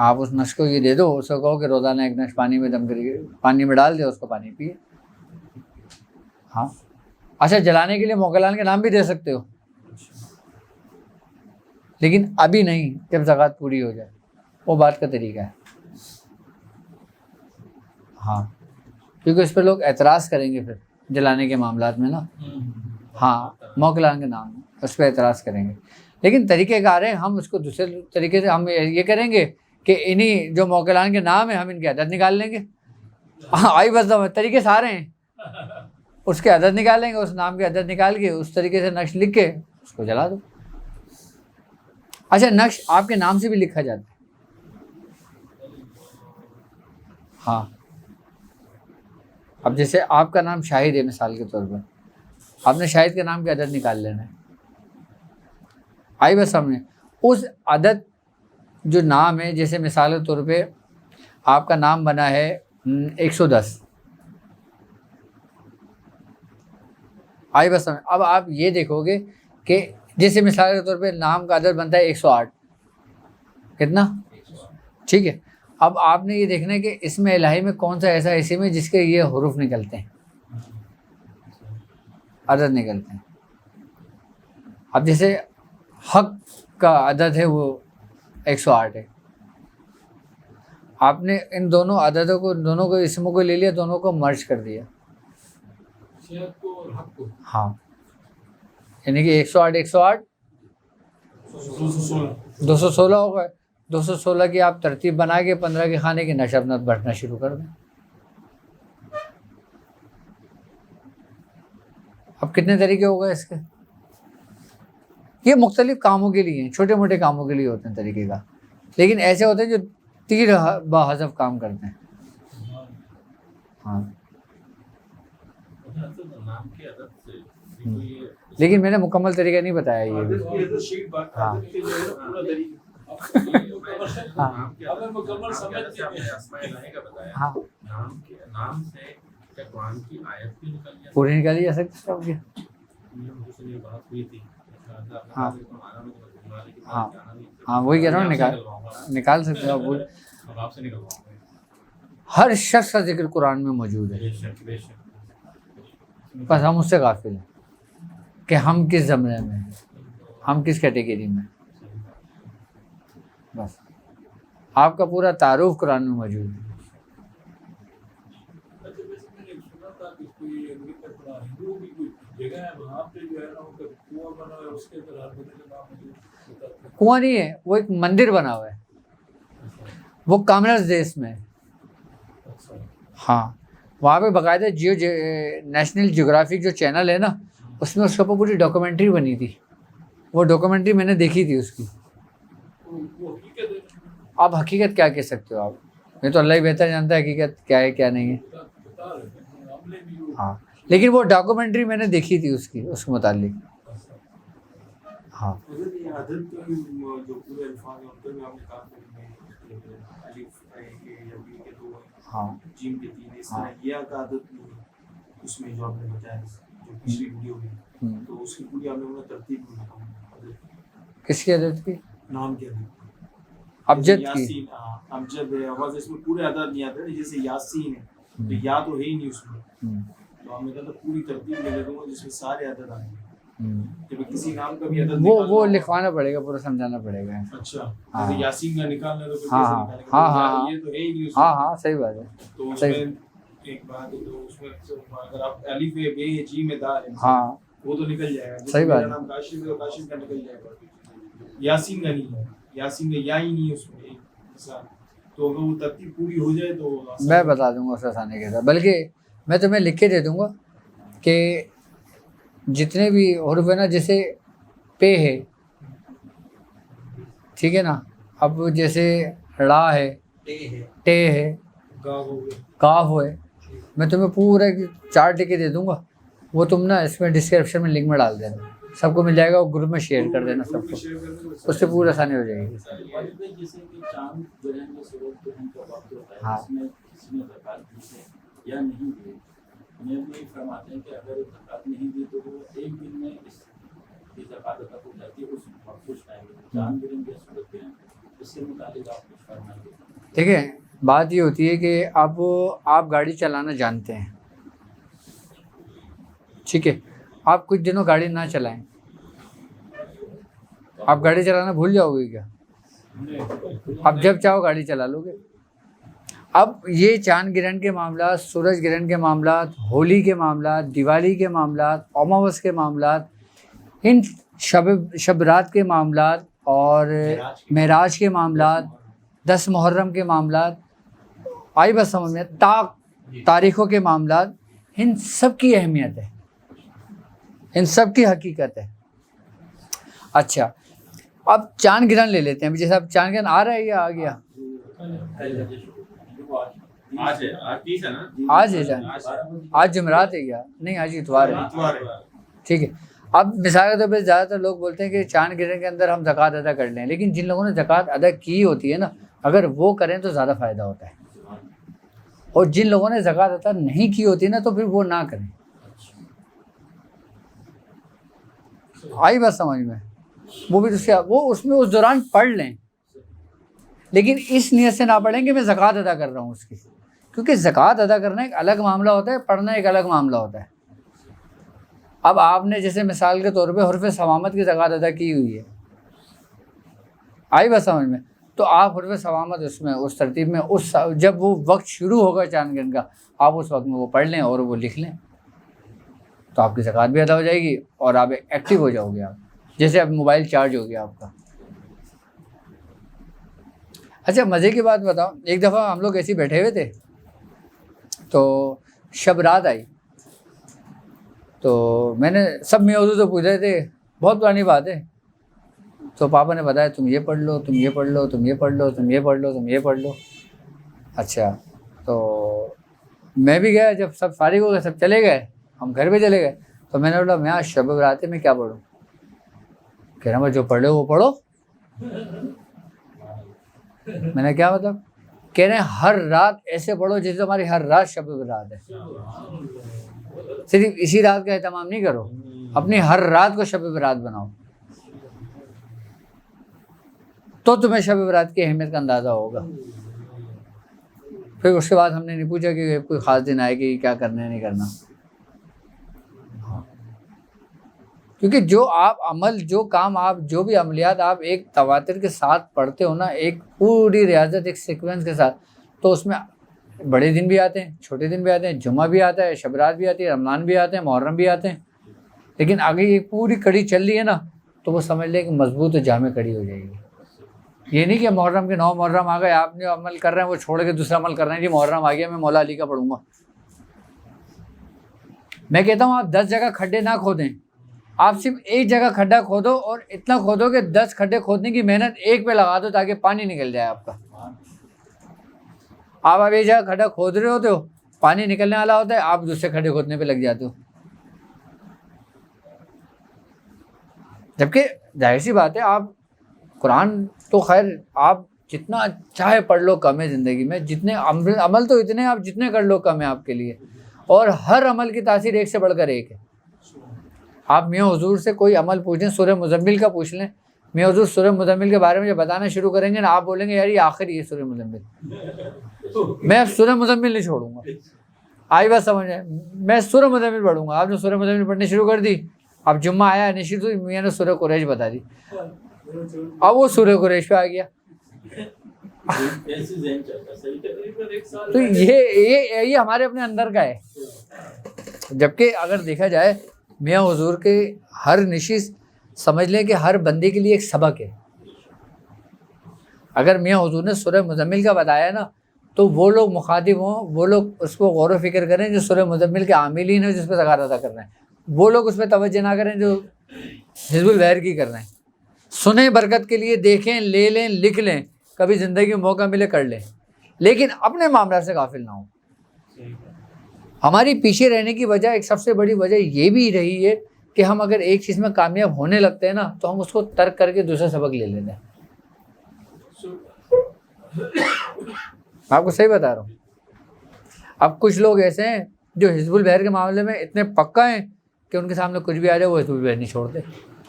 آپ اس نش کو یہ دے دو، اس کو کہو کہ روزانہ 1 نش پانی میں دم کریے، پانی میں ڈال دے اس کو پانی پیے۔ ہاں اچھا جلانے کے لیے موکلان کے نام بھی دے سکتے ہو، لیکن ابھی نہیں، جب زکوٰۃ پوری ہو جائے، وہ بات کا طریقہ ہے۔ ہاں کیونکہ اس پہ لوگ اعتراض کریں گے پھر جلانے کے معاملات میں نا، ہاں موکلان کے نام اس پہ اعتراض کریں گے، لیکن طریقہ کار ہے، ہم اس کو دوسرے طریقے سے ہم یہ کریں گے کہ انہی جو موکلان کے نام ہیں ہم ان کی عدد نکال لیں گے۔ آئی بس طریقے سارے ہیں، اس کے عدد نکالیں گے، اس نام کے عدد نکال کے اس طریقے سے نقش لکھ کے اس کو جلا دو۔ اچھا نقش آپ کے نام سے بھی لکھا جاتا ہے، ہاں اب جیسے آپ کا نام شاہد ہے مثال کے طور پر، آپ نے شاہد کے نام کے عدد نکال لینا ہے، آئی بس سامنے اس عدد جو نام ہے، جیسے مثال کے طور پہ آپ کا نام بنا ہے 110، آئی بس سامنے، اب آپ یہ دیکھو گے کہ جیسے مثال کے طور پہ نام کا عدد بنتا ہے 108، کتنا؟ ٹھیک ہے، اب آپ نے یہ دیکھنا ہے کہ اس میں الہی میں کون سا ایسا اسم ہے جس کے یہ حروف نکلتے ہیں، عدد نکلتے ہیں۔ اب جیسے حق کا عدد ہے وہ 108 ہے، آپ نے ان دونوں عددوں کو، دونوں کو اسموں کو لے لیا، دونوں کو مرج کر دیا، شہد کو اور حق کو، ہاں یعنی کہ 108 216 ہو گئے، 216 کی آپ ترتیب بنا کے 15 کے خانے کی نشر نت بٹنا شروع کر دیں۔ اب کتنے طریقے ہو گئے اس کے؟ یہ مختلف کاموں کے لیے ہیں، چھوٹے موٹے کاموں کے لیے ہوتے ہیں طریقے کا، لیکن ایسے ہوتے ہیں جو تیر بحذف کام کرتے ہیں۔ ہاں نام کی عدد سے لیکن میں نے مکمل طریقہ نہیں بتایا یہ بھی۔ عدد کی عدد شیٹ بات ہاں۔ عدد کے جو ہے نا پورا طریقہ نام کے ہمیں مکمل سمجھ عدد سے آپ نے اسماء الہی کا بتایا، ہاں نام سے کیا قرآن کی آیت بھی نکل جاتی پوری نکالی جا سکتی ہے آپ کی؟ مجھ سے یہ بات ہوئی تھی، ہاں ہاں ہاں وہی کہہ رہا ہوں، نکال سکتے ہو آپ، اب آپ سے نکلواؤں گا۔ ہر شخص کا ذکر قرآن میں موجود ہے، بے شک بے شک، بس ہم اس سے غافل ہیں کہ ہم کس زمرے میں ہیں، ہم کس کیٹیگری میں ہیں، بس آپ کا پورا تعارف قرآن میں موجود ہے۔ اچھا ویسے میں نے سنا تھا کہ کوئی امریکہ تھوڑا ہندوؤں کی کوئی جگہ ہے وہاں پہ جو ہے نا ان کا کنواں بنا ہوا ہے، اس کے اندر ہر بندے کا نام موجود ہوتا ہے۔ کنواں نہیں ہے، وہ ایک مندر بنا ہوا ہے، وہ کامرس دیش میں ہے، ہاں وہاں پہ باقاعدہ نیشنل جیوگرافک جو چینل ہے نا، اس میں اس کے اوپر پوری ڈاکومنٹری بنی تھی، وہ ڈاکومنٹری میں نے دیکھی تھی اس کی۔ وہ حقیقت ہے، آپ حقیقت کیا کہہ سکتے ہو آپ، یہ تو اللہ ہی بہتر جانتا ہے حقیقت کیا ہے کیا نہیں ہے، بتا رہے ہیں عملے بھی وہ ہاں لیکن وہ ڈاکومنٹری میں نے دیکھی تھی اس کی، اس کے متعلق، ہاں حضرت یہ عدد کا جو پورے الفاظ ہیں ان کا بھی آپ نے کہا کہ الف ہے کہ یا بی کے 2 ہیں، ہاں جیم کے 3 ہیں، اس طرح یا کا عدد بھی ہے اس میں جو آپ نے بتایا جو پچھلی ویڈیو میں، تو اس کی پوری آپ نے ترتیب میں بتاؤں کس کی عدد کی؟ نام کے عدد، ابجد کی یاسین، ابجد ہے، آواز اس میں پورے عدد نہیں آتے، جیسے یاسین ہے تو یا تو ہے ہی نہیں اس میں، تو ہم نے کہا پوری ترتیب لے لیتا ہوں جس میں سارے عدد آئیں گے، جب کسی نام کا بھی عدد وہ لکھوانا پڑے گا، پورا سمجھانا پڑے گا. اچھا جیسے یاسین کا نکالنا ہے تو پھر ہاں کیسے نکالیں گے؟ ہاں یہ تو ہے ہی نہیں اس میں. ہاں صحیح بات ہے. تو اس میں ایک بات ہے، تو اس میں اگر آپ الف ہے، بے ہے، جیم ہے، دال ہے، ہاں وہ تو نکل جائے گا. صحیح بات ہے. میرا نام کاشف ہے، کاشف کا نکل جائے گا. یاسین کا نہیں ہے، یاسین کا یا ہی نہیں ہے اس میں ایسا، تو اگر وہ ترتیب پوری ہو جائے تو میں بتا دوں گا اس آسانی کے ساتھ. بلکہ میں تمہیں لکھ کے دے دوں گا کہ جتنے بھی حروف ہیں نا، جیسے پے ہے، ٹھیک ہے نا، اب جیسے ڑا ہے، ٹے ہے، کاف ہے، میں تمہیں پورا 4 ٹکے دے دوں گا. وہ تم نا اس میں ڈسکرپشن میں لنک میں ڈال دینا، سب کو مل جائے گا. وہ گروپ میں شیئر کر دینا سب کو، اس سے پورا آسانی ہو جائے گی. جیسے کہ چاند گرہن میں سورج گرہن کا وقت ہوتا ہے، ہاں. اس میں کسی نے زکوٰۃ دی ہے یا نہیں دی، انہیں بھی فرماتے ہیں کہ اگر زکوٰۃ نہیں دی تو وہ ایک دن میں اس کی زکوٰۃ ادا ہو جاتی ہے اس مخصوص ٹائم میں. چاند گرہن یا سورج گرہن، اس سے متعلق آپ کچھ فرمائیں گے؟ ٹھیک ہے. بات یہ ہوتی ہے کہ اب آپ گاڑی چلانا جانتے ہیں، ٹھیک ہے، آپ کچھ دنوں گاڑی نہ چلائیں، آپ گاڑی چلانا بھول جاؤ گے کیا؟ اب جب چاہو گاڑی چلا لو گے. اب یہ چاند گرہن کے معاملات، سورج گرہن کے معاملات، ہولی کے معاملات، دیوالی کے معاملات، اماوس کے معاملات، ان شب رات کے معاملات اور معراج کے معاملات، 10 محرم کے معاملات، آئی بس سمجھ میں، تاریخوں کے معاملات، ان سب کی اہمیت ہے، ان سب کی حقیقت ہے. اچھا، اب چاند گرہن لے لیتے ہیں. جیسے اب چاند گرہن آ رہا ہے یا آ گیا؟ آج ہے، آج 30 ہے نا؟ آج ہے چاند، آج جمعرات ہے کیا؟ نہیں، آج اتوار ہے. ٹھیک ہے. اب مثال کے طور پہ زیادہ تر لوگ بولتے ہیں کہ چاند گرہن کے اندر ہم زکوٰۃ ادا کر لیں، لیکن جن لوگوں نے زکوٰۃ ادا کی ہوتی ہے نا، اگر وہ کریں تو زیادہ فائدہ ہوتا ہے. اور جن لوگوں نے زکوٰۃ ادا نہیں کی ہوتی نا، تو پھر وہ نہ کریں. آئی بات سمجھ میں؟ وہ بھی وہ اس میں اس دوران پڑھ لیں، لیکن اس نیت سے نہ پڑھیں کہ میں زکوٰۃ ادا کر رہا ہوں اس کی، کیونکہ زکوٰۃ ادا کرنا ایک الگ معاملہ ہوتا ہے، پڑھنا ایک الگ معاملہ ہوتا ہے. اب آپ نے جیسے مثال کے طور پہ حرف ثوامت کی زکوٰۃ ادا کی ہوئی ہے، آئی بات سمجھ میں، تو آپ حرف ثوامت اس میں اس ترتیب میں جب وہ وقت شروع ہوگا چاند گرہن کا، آپ اس وقت میں وہ پڑھ لیں اور وہ لکھ لیں، تو آپ کی زکوٰۃ بھی ادا ہو جائے گی اور آپ ایکٹیو ہو جاؤ گے. آپ جیسے اب موبائل چارج ہو گیا آپ کا. اچھا، مزے کی بات بتاؤ، ایک دفعہ ہم لوگ ایسے ہی بیٹھے ہوئے تھے تو شب رات آئی، تو میں نے سب میں اردو تو پوچھ رہے تھے، بہت پرانی بات ہے، تو پاپا نے بتایا تم یہ پڑھ لو، تم یہ پڑھ لو، تم یہ پڑھ لو، تم یہ پڑھ لو، تم یہ پڑھ لو. اچھا، تو میں بھی گیا، جب سب فارغ ہو گئے، سب چلے گئے، ہم گھر پہ چلے گئے، تو میں نے بولا میں آج شب برات ہے، میں کیا پڑھوں؟ کہہ رہا میں جو پڑھ لو وہ پڑھو. میں نے کیا مطلب؟ کہہ رہے ہیں ہر رات ایسے پڑھو جیسے تمہاری ہر رات شب برات ہے. صرف اسی رات کا اہتمام نہیں کرو، اپنی ہر رات کو شب برات بناؤ، تو تمہیں شب برات کی اہمیت کا اندازہ ہوگا. پھر اس کے بعد ہم نے نہیں پوچھا کہ کوئی خاص دن آئے کہ کیا کرنا ہے نہیں کرنا. کیونکہ جو آپ عمل، جو کام آپ، جو بھی عملیات آپ ایک تواتر کے ساتھ پڑھتے ہو نا، ایک پوری ریاضت، ایک سیکوینس کے ساتھ، تو اس میں بڑے دن بھی آتے ہیں، چھوٹے دن بھی آتے ہیں، جمعہ بھی آتا ہے، شب رات بھی آتی ہے، رمضان بھی آتے ہیں، محرم بھی آتے ہیں. لیکن اگر یہ پوری کڑی چل رہی ہے نا، تو وہ سمجھ لیں کہ مضبوط و جامع کڑی ہو جائے گی. یہ نہیں کہ محرم کے 9 محرم آ گئے، آپ نے عمل کر رہے ہیں وہ چھوڑ کے دوسرا عمل کر رہے ہیں، جی محرم آ گیا میں مولا علی کا پڑھوں گا. میں کہتا ہوں آپ 10 جگہ کھڈے نہ کھودیں، آپ صرف ایک جگہ کھڈا کھودو، اور اتنا کھودو کہ 10 کھڈے کھودنے کی محنت ایک پہ لگا دو تاکہ پانی نکل جائے آپ کا. آپ ایک جگہ کھڈا کھود رہے ہوتے ہو، پانی نکلنے والا ہوتا ہے، آپ دوسرے کھڈے کھودنے پہ لگ جاتے ہو. جبکہ ظاہر سی بات ہے، آپ قرآن تو خیر آپ جتنا چاہے پڑھ لو کم ہے زندگی میں، جتنے عمل تو اتنے آپ جتنے کر لو کم ہے آپ کے لیے، اور ہر عمل کی تاثیر ایک سے بڑھ کر ایک ہے. آپ میاں حضور سے کوئی عمل پوچھیں، سورہ مزمل کا پوچھ لیں، میاں حضور سورہ مزمل کے بارے میں جب بتانا شروع کریں گے نا آپ بولیں گے یار یہ آخر یہ سورہ مزمل، میں اب سورہ مزمل نہیں چھوڑوں گا. آئی بات سمجھ ہے، میں سورہ مزمل پڑھوں گا. آپ نے سورہ مزمل پڑھنی شروع کر دی، اب جمعہ آیا نشید ہوئی، میاں نے سورہ قریش بتا دی، اب وہ سورہ قریش پہ آ گیا. تو یہ ہمارے اپنے اندر کا ہے. جبکہ اگر دیکھا جائے میاں حضور کے ہر نشست سمجھ لیں کہ ہر بندے کے لیے ایک سبق ہے. اگر میاں حضور نے سورہ مزمل کا بتایا نا تو وہ لوگ مخاطب ہوں، وہ لوگ اس کو غور و فکر کریں جو سورہ مزمل کے عاملین ہیں جس پہ زکوٰۃ ادا کر رہے ہیں، وہ لوگ اس پہ توجہ نہ کریں جو حزب البحر کی کر رہے ہیں. سنیں برکت کے لیے، دیکھیں، لے لیں، لکھ لیں، کبھی زندگی میں موقع ملے کر لیں، لیکن اپنے معاملات سے غافل نہ ہوں. ہماری پیچھے رہنے کی وجہ ایک سب سے بڑی وجہ یہ بھی رہی ہے کہ ہم اگر ایک چیز میں کامیاب ہونے لگتے ہیں نا تو ہم اس کو ترک کر کے دوسرا سبق لے لیتے ہیں. میں آپ کو صحیح بتا رہا ہوں. اب کچھ لوگ ایسے ہیں جو حزب البحر کے معاملے میں اتنے پکا ہیں کہ ان کے سامنے کچھ بھی آ جائے وہ حزب البحر نہیں چھوڑتے.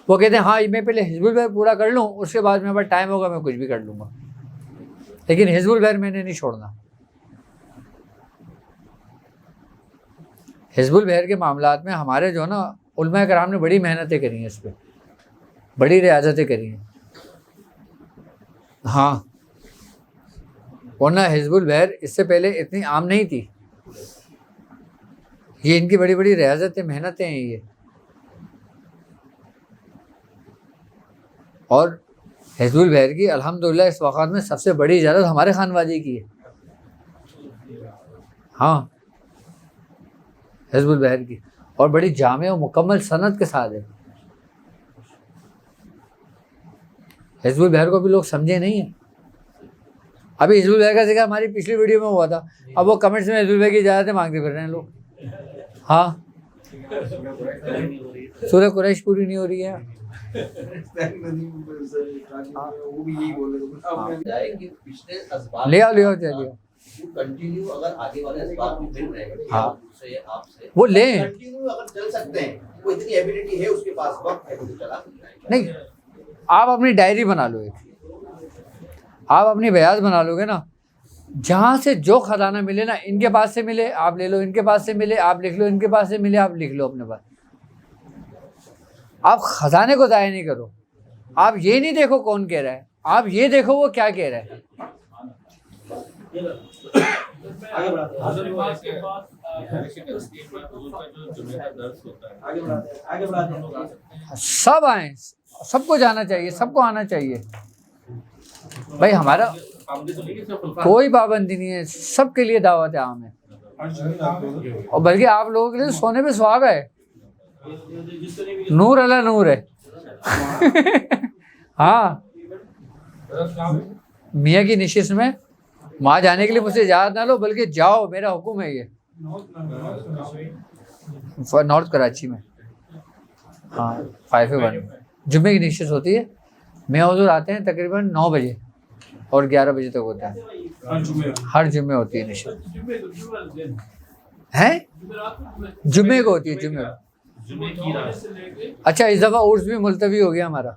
وہ کہتے ہیں ہاں میں پہلے حزب البحر پورا کر لوں، اس کے بعد میرے پاس ٹائم ہوگا میں کچھ بھی کر لوں گا، لیکن حزب البحر میں نے نہیں چھوڑنا. حزب البحر کے معاملات میں ہمارے جو ہے نا علماء کرام نے بڑی محنتیں کری ہیں، اس پہ بڑی ریاضتیں کری ہیں. ہاں ورنہ حزب البحر اس سے پہلے اتنی عام نہیں تھی. یہ ان کی بڑی بڑی ریاضتیں، محنتیں ہیں یہ. اور حزب البحر کی الحمدللہ اس وقت میں سب سے بڑی اجازت ہمارے خانوادے کی ہے. ہاں حزب البحر کی، اور بڑی جامع و مکمل سند کے ساتھ ہے. حزب البحر کو بھی لوگ سمجھے نہیں ہیں. ابھی حزب البحر کا ذکر ہماری پچھلی ویڈیو میں ہوا تھا، اب وہ کمنٹس میں حزب البحر کی اجازتیں مانگتے پھر رہے ہیں لوگ. ہاں سورہ قریش پوری نہیں ہو رہی ہے. لے آؤ چلیے کنٹینیو اگر آگے والے اسباب بھی مل رہے ہیں ہاں سے آپ سے وہ لیں. کنٹینیو اگر چل سکتے ہیں، وہ اتنی ایبیلٹی ہے اس کے پاس، وقت ہے وہ چلا سکتا ہے. نہیں آپ اپنی ڈائری بنا لو، آپ اپنی بیاض بنا لو گے نا، جہاں سے جو خزانہ ملے نا، ان کے پاس سے ملے آپ لے لو، ان کے پاس سے ملے آپ لکھ لو، ان کے پاس سے ملے آپ لکھ لو اپنے پاس. آپ خزانے کو ضائع نہیں کرو. آپ یہ نہیں دیکھو کون کہہ رہا ہے، آپ یہ دیکھو وہ کیا کہہ رہا ہے. سب آئیں، سب کو جانا چاہیے، سب کو آنا چاہیے بھائی. ہمارا کوئی پابندی نہیں ہے، سب کے لیے دعوت عام ہے. اور بلکہ آپ لوگوں کے لیے سونے پہ سہاگا ہے، نور اللہ نور ہے. ہاں میاں کی نشست میں وہاں جانے کے لیے مجھ سے اجازت نہ لو، بلکہ جاؤ، میرا حکم ہے. یہ نارتھ کراچی میں ہاں 5A1 جمعے کی نشست ہوتی ہے. میاں حضور آتے ہیں تقریباً 9 بجے اور 11 بجے تک ہوتا ہے. ہر جمعے ہوتی ہے نشست. ہیں جمعے کو ہوتی ہے، جمعے کو. اچھا اس دفعہ عرس بھی ملتوی ہو گیا ہمارا.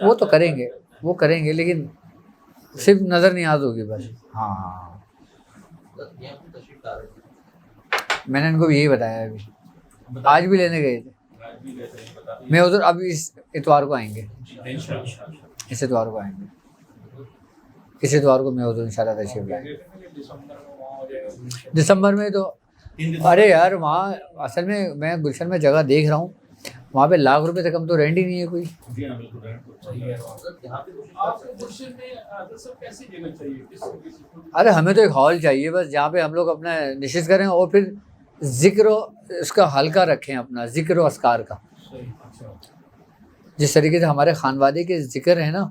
وہ تو کریں گے، وہ کریں گے، لیکن صرف نظر نیاز ہوگی بس. ہاں میں نے ان کو بھی یہی بتایا. ابھی آج بھی لینے گئے تھے. میں ادھر اب اس اتوار کو آئیں گے، اس اتوار کو آئیں گے، اس اتوار کو میں ادھر انشاءاللہ تشریف لائیں گے. دسمبر میں تو ارے یار وہاں اصل میں گلشن میں جگہ دیکھ رہا ہوں، وہاں پہ لاکھ روپے سے کم تو رینٹ ہی نہیں ہے کوئی. ارے ہمیں تو ایک ہال چاہیے بس، جہاں پہ ہم لوگ اپنا نشست کریں اور پھر ذکر و اس کا حلقہ رکھیں، اپنا ذکر و اذکار کا. جس طریقے سے ہمارے خانوادے کے ذکر ہیں نا،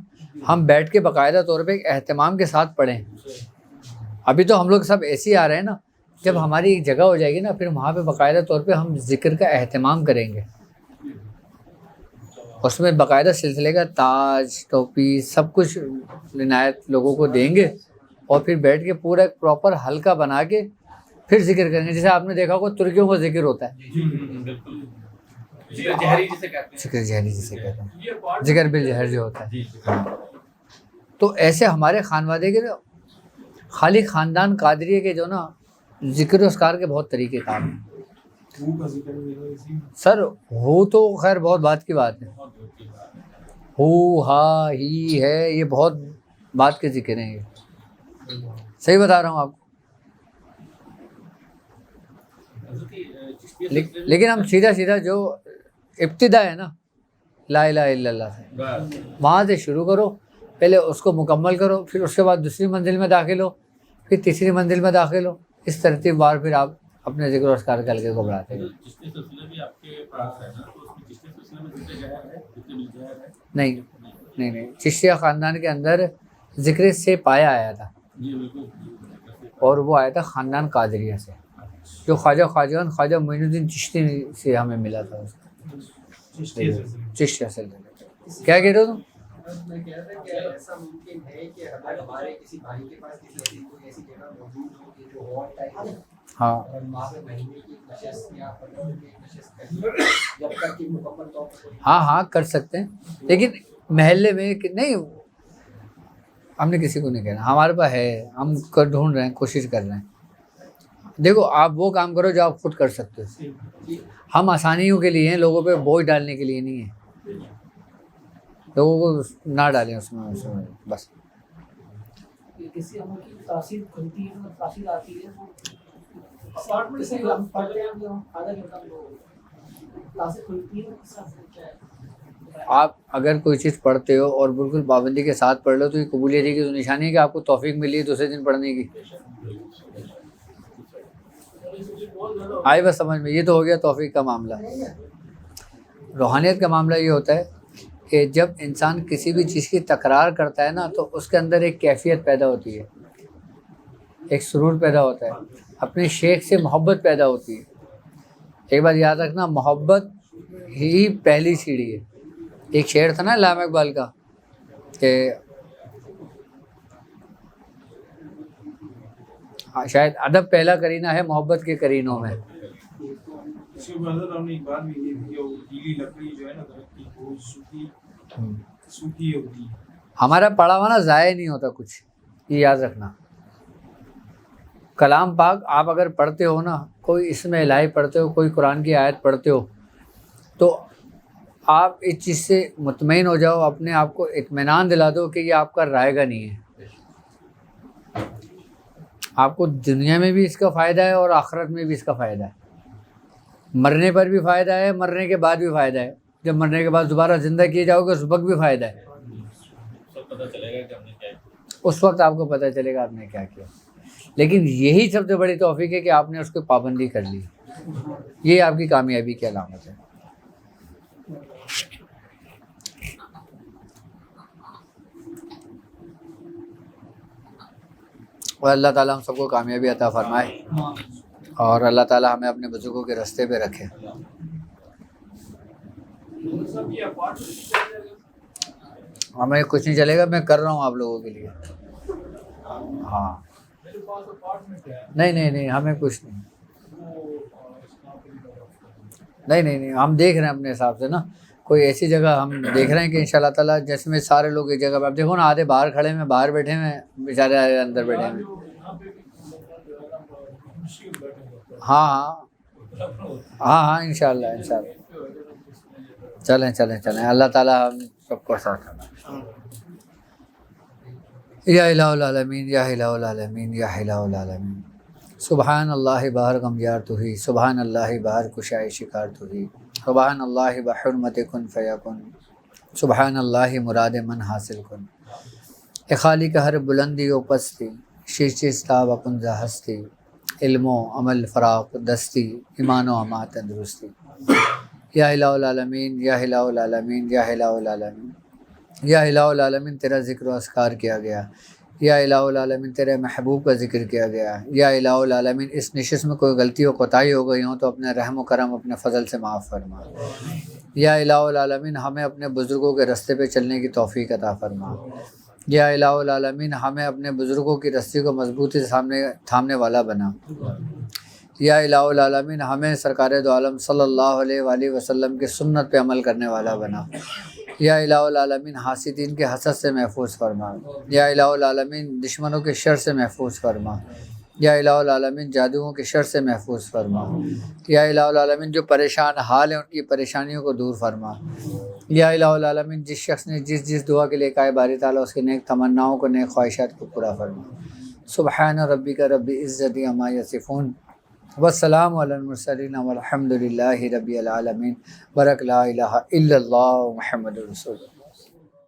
ہم بیٹھ کے باقاعدہ طور پہ ایک اہتمام کے ساتھ پڑھیں. ابھی تو ہم لوگ سب ایسے ہی آ رہے ہیں نا، جب ہماری ایک جگہ ہو جائے گی نا پھر وہاں پہ باقاعدہ طور پہ ہم ذکر کا اہتمام کریں گے. اس میں باقاعدہ سلسلے کا تاج، ٹوپی، سب کچھ عنایت لوگوں کو دیں گے، اور پھر بیٹھ کے پورا ایک پراپر حلقہ بنا کے پھر ذکر کریں گے. جیسے آپ نے دیکھا ہوگا ترکیوں کا ذکر ہوتا ہے, بالکل جہری جسے کہتے ہیں. ذکر جہری جسے کہتے ہیں, یہ پارٹ ذکر بالجہر جو ہوتا ہے. جی تو ایسے ہمارے خانوادے کے خالی خاندان قادریہ کے جو نا ذکر و اذکار کے بہت طریقے کار ہیں. روح کا ذکر بھی ہے اسی میں. سر ہو تو خیر بہت بات کی بات ہے, ہو ہا ہی ہے, یہ بہت بات کے ذکر ہیں. یہ صحیح بتا رہا ہوں آپ کو. لیکن ہم سیدھا جو ابتدا ہے نا لا الہ الا اللہ سے, وہاں سے شروع کرو, پہلے اس کو مکمل کرو, پھر اس کے بعد دوسری منزل میں داخل ہو, پھر تیسری منزل میں داخل ہو. اس ترتیب وار پھر آپ اپنے ذکر و اذکار کے حلقے کو بڑھاتے ہیں. چشتی سلسلے بھی آپ کے پاس ہے نا, تو اس میں چشتی سلسلے میں ذکر جہر ہے, ذکر بالجہر ہے. نہیں, چشتیہ خاندان کے اندر ذکر سے پایا آیا تھا, جی بالکل. اور وہ آیا تھا خاندان قادریہ سے, جو خواجہ معین الدین چشتی سے ہمیں ملا تھا. چشتی سلسلے. چشتیہ سلسلہ کیا کہہ رہے ہو تم؟ میں کہہ رہا تھا کہ ایسا ممکن ہے کہ اگر ہمارے کسی بھائی کے پاس کسی کوئی ایسی جگہ موجود ہو کہ جو ہال ٹائپ ہے, ہاں, اور وہاں پہ مہینے کی ایک نشست یا 15 دن کی ایک نشست کریں جب تک کہ مکمل طور پر ہاں کر سکتے ہیں, لیکن محلے میں نہیں, ہم نے کسی کو نہیں کہنا. ہمارے پاس ہے, ہم ڈھونڈ رہے ہیں, کوشش کر رہے ہیں. دیکھو آپ وہ کام کرو جو آپ خود کر سکتے ہو. ہم آسانیوں کے لیے ہیں, لوگوں پہ بوجھ ڈالنے کے لیے نہیں ہے. لوگوں کو نہ ڈالیں اس میں بس. کسی عمل کی تاثیر کھلتی ہے, تاثیر آتی ہے, اپارٹمنٹ سے ہم پڑھتے ہیں ہم آدھا گھنٹہ تاثیر کھلتی ہے. کیا ہے آپ اگر کوئی چیز پڑھتے ہو اور بالکل پابندی کے ساتھ پڑھ لو تو یہ قبولیت کی تو نشانی ہے کہ آپ کو توفیق ملی ہے دوسرے دن پڑھنے کی. آئی بس سمجھ میں, یہ تو ہو گیا توفیق کا معاملہ. روحانیت کا معاملہ یہ ہوتا ہے کہ جب انسان کسی بھی چیز کی تکرار کرتا ہے نا تو اس کے اندر ایک کیفیت پیدا ہوتی ہے, ایک سرور پیدا ہوتا ہے, اپنے شیخ سے محبت پیدا ہوتی ہے. ایک بات یاد رکھنا, محبت ہی پہلی سیڑھی ہے. ایک شعر تھا نا علامہ اقبال کا کہ شاید ادب پہلا کرینہ ہے محبت کے کرینوں میں. اس کے بعد ہم نے ایک بات بھی کی تھی کہ وہ گیلی لکڑی جو ہے نا درخت کی وہ سوکھی ہوتی ہے. ہمارا پڑھا ہوا نا ضائع نہیں ہوتا کچھ, یہ یاد رکھنا. کلام پاک آپ اگر پڑھتے ہو نا, کوئی اسم الہی پڑھتے ہو, کوئی قرآن کی آیت پڑھتے ہو, تو آپ اس چیز سے مطمئن ہو جاؤ, اپنے آپ کو اطمینان دلا دو کہ یہ آپ کا رائے گا نہیں ہے. آپ کو دنیا میں بھی اس کا فائدہ ہے اور آخرت میں بھی اس کا فائدہ ہے. مرنے پر بھی فائدہ ہے, مرنے کے بعد بھی فائدہ ہے. جب مرنے کے بعد دوبارہ زندہ کیے جاؤ گے اس وقت بھی فائدہ ہے. اس وقت آپ کو پتہ چلے گا آپ نے کیا کیا. لیکن یہی سب سے بڑی توفیق ہے کہ آپ نے اس کی پابندی کر لی. یہ آپ کی کامیابی کی علامت ہے. اور اللہ تعالیٰ ہم سب کو کامیابی عطا فرمائے, اور اللہ تعالیٰ ہمیں اپنے بزرگوں کے راستے پہ رکھے. سب یہ اپارٹمنٹ ہمیں کچھ نہیں چلے گا, میں کر رہا ہوں آپ لوگوں کے لیے. ہاں میرے پاس اپارٹمنٹ ہے نہیں ہمیں کچھ نہیں. وہ اس کا نہیں ہم دیکھ رہے ہیں اپنے حساب سے نا, کوئی ایسی جگہ ہم دیکھ رہے ہیں کہ انشاءاللہ تعالیٰ جیسے میں سارے لوگ ایک جگہ پہ, آپ دیکھو نا آدھے باہر کھڑے ہیں, باہر بیٹھے ہیں, بیچارے اندر بیٹھے ہیں. یہاں پہ بھی مشکل بیٹھے ہاں انشاءاللہ چلیں اللہ تعالیٰ ہم سب کو ساتھ رکھے. یا الہ العالمین یا الہ العالمین یا الہ العالمین. سبحان اللہ باہر غمگیار تو ہی, سبحان اللہ باہر کشائے شکار تو ہی, سبحان اللہ بحرمت کن فیکن, سبحان اللہ مراد من حاصل کن. اے خالق ہر بلندی و پستی, شیشتا و کنزہ ہستی, علم و عمل فراق دستی, ایمان و اما تندرستی. یا الہ العالمین یا الہ العالمین یا الہ العالمین یا الہ العالمین, تیرا ذکر و اذکار کیا گیا. یا الہ العالمین تیرے محبوب کا ذکر کیا گیا. یا الہ العالمین اس نشست میں کوئی غلطی و کوتاہی ہو گئی ہوں تو اپنے رحم و کرم اپنے فضل سے معاف فرما. یا الہ العالمین ہمیں اپنے بزرگوں کے راستے پہ چلنے کی توفیق عطا فرما. یا الہ العالمین ہمیں اپنے بزرگوں کی رسی کو مضبوطی سے تھامنے والا بنا۔ یا الہ العالمین ہمیں سرکار دو عالم صلی اللہ علیہ وآلہ وسلم کی سنت پہ عمل کرنے والا بنا۔ یا الہ العالمین حاسدین کے حسد سے محفوظ فرما۔ یا الہ العالمین دشمنوں کے شر سے محفوظ فرما۔ یا الہ العالمین جادوؤں کے شر سے محفوظ فرما۔ یا الہ العالمین جو پریشان حال ہیں ان کی پریشانیوں کو دور فرما۔ یا الہ العالمین جس شخص نے جس دعا کے لیے کہا ہے باری تعالیٰ اس کے نیک تمناؤں کو نیک خواہشات کو پورا فرما۔ سبحان ربک رب العزت عما یصفون والسلام علی المرسلین والحمد للہ رب العالمین۔ برک لا الہ الا اللہ محمد رسول اللہ۔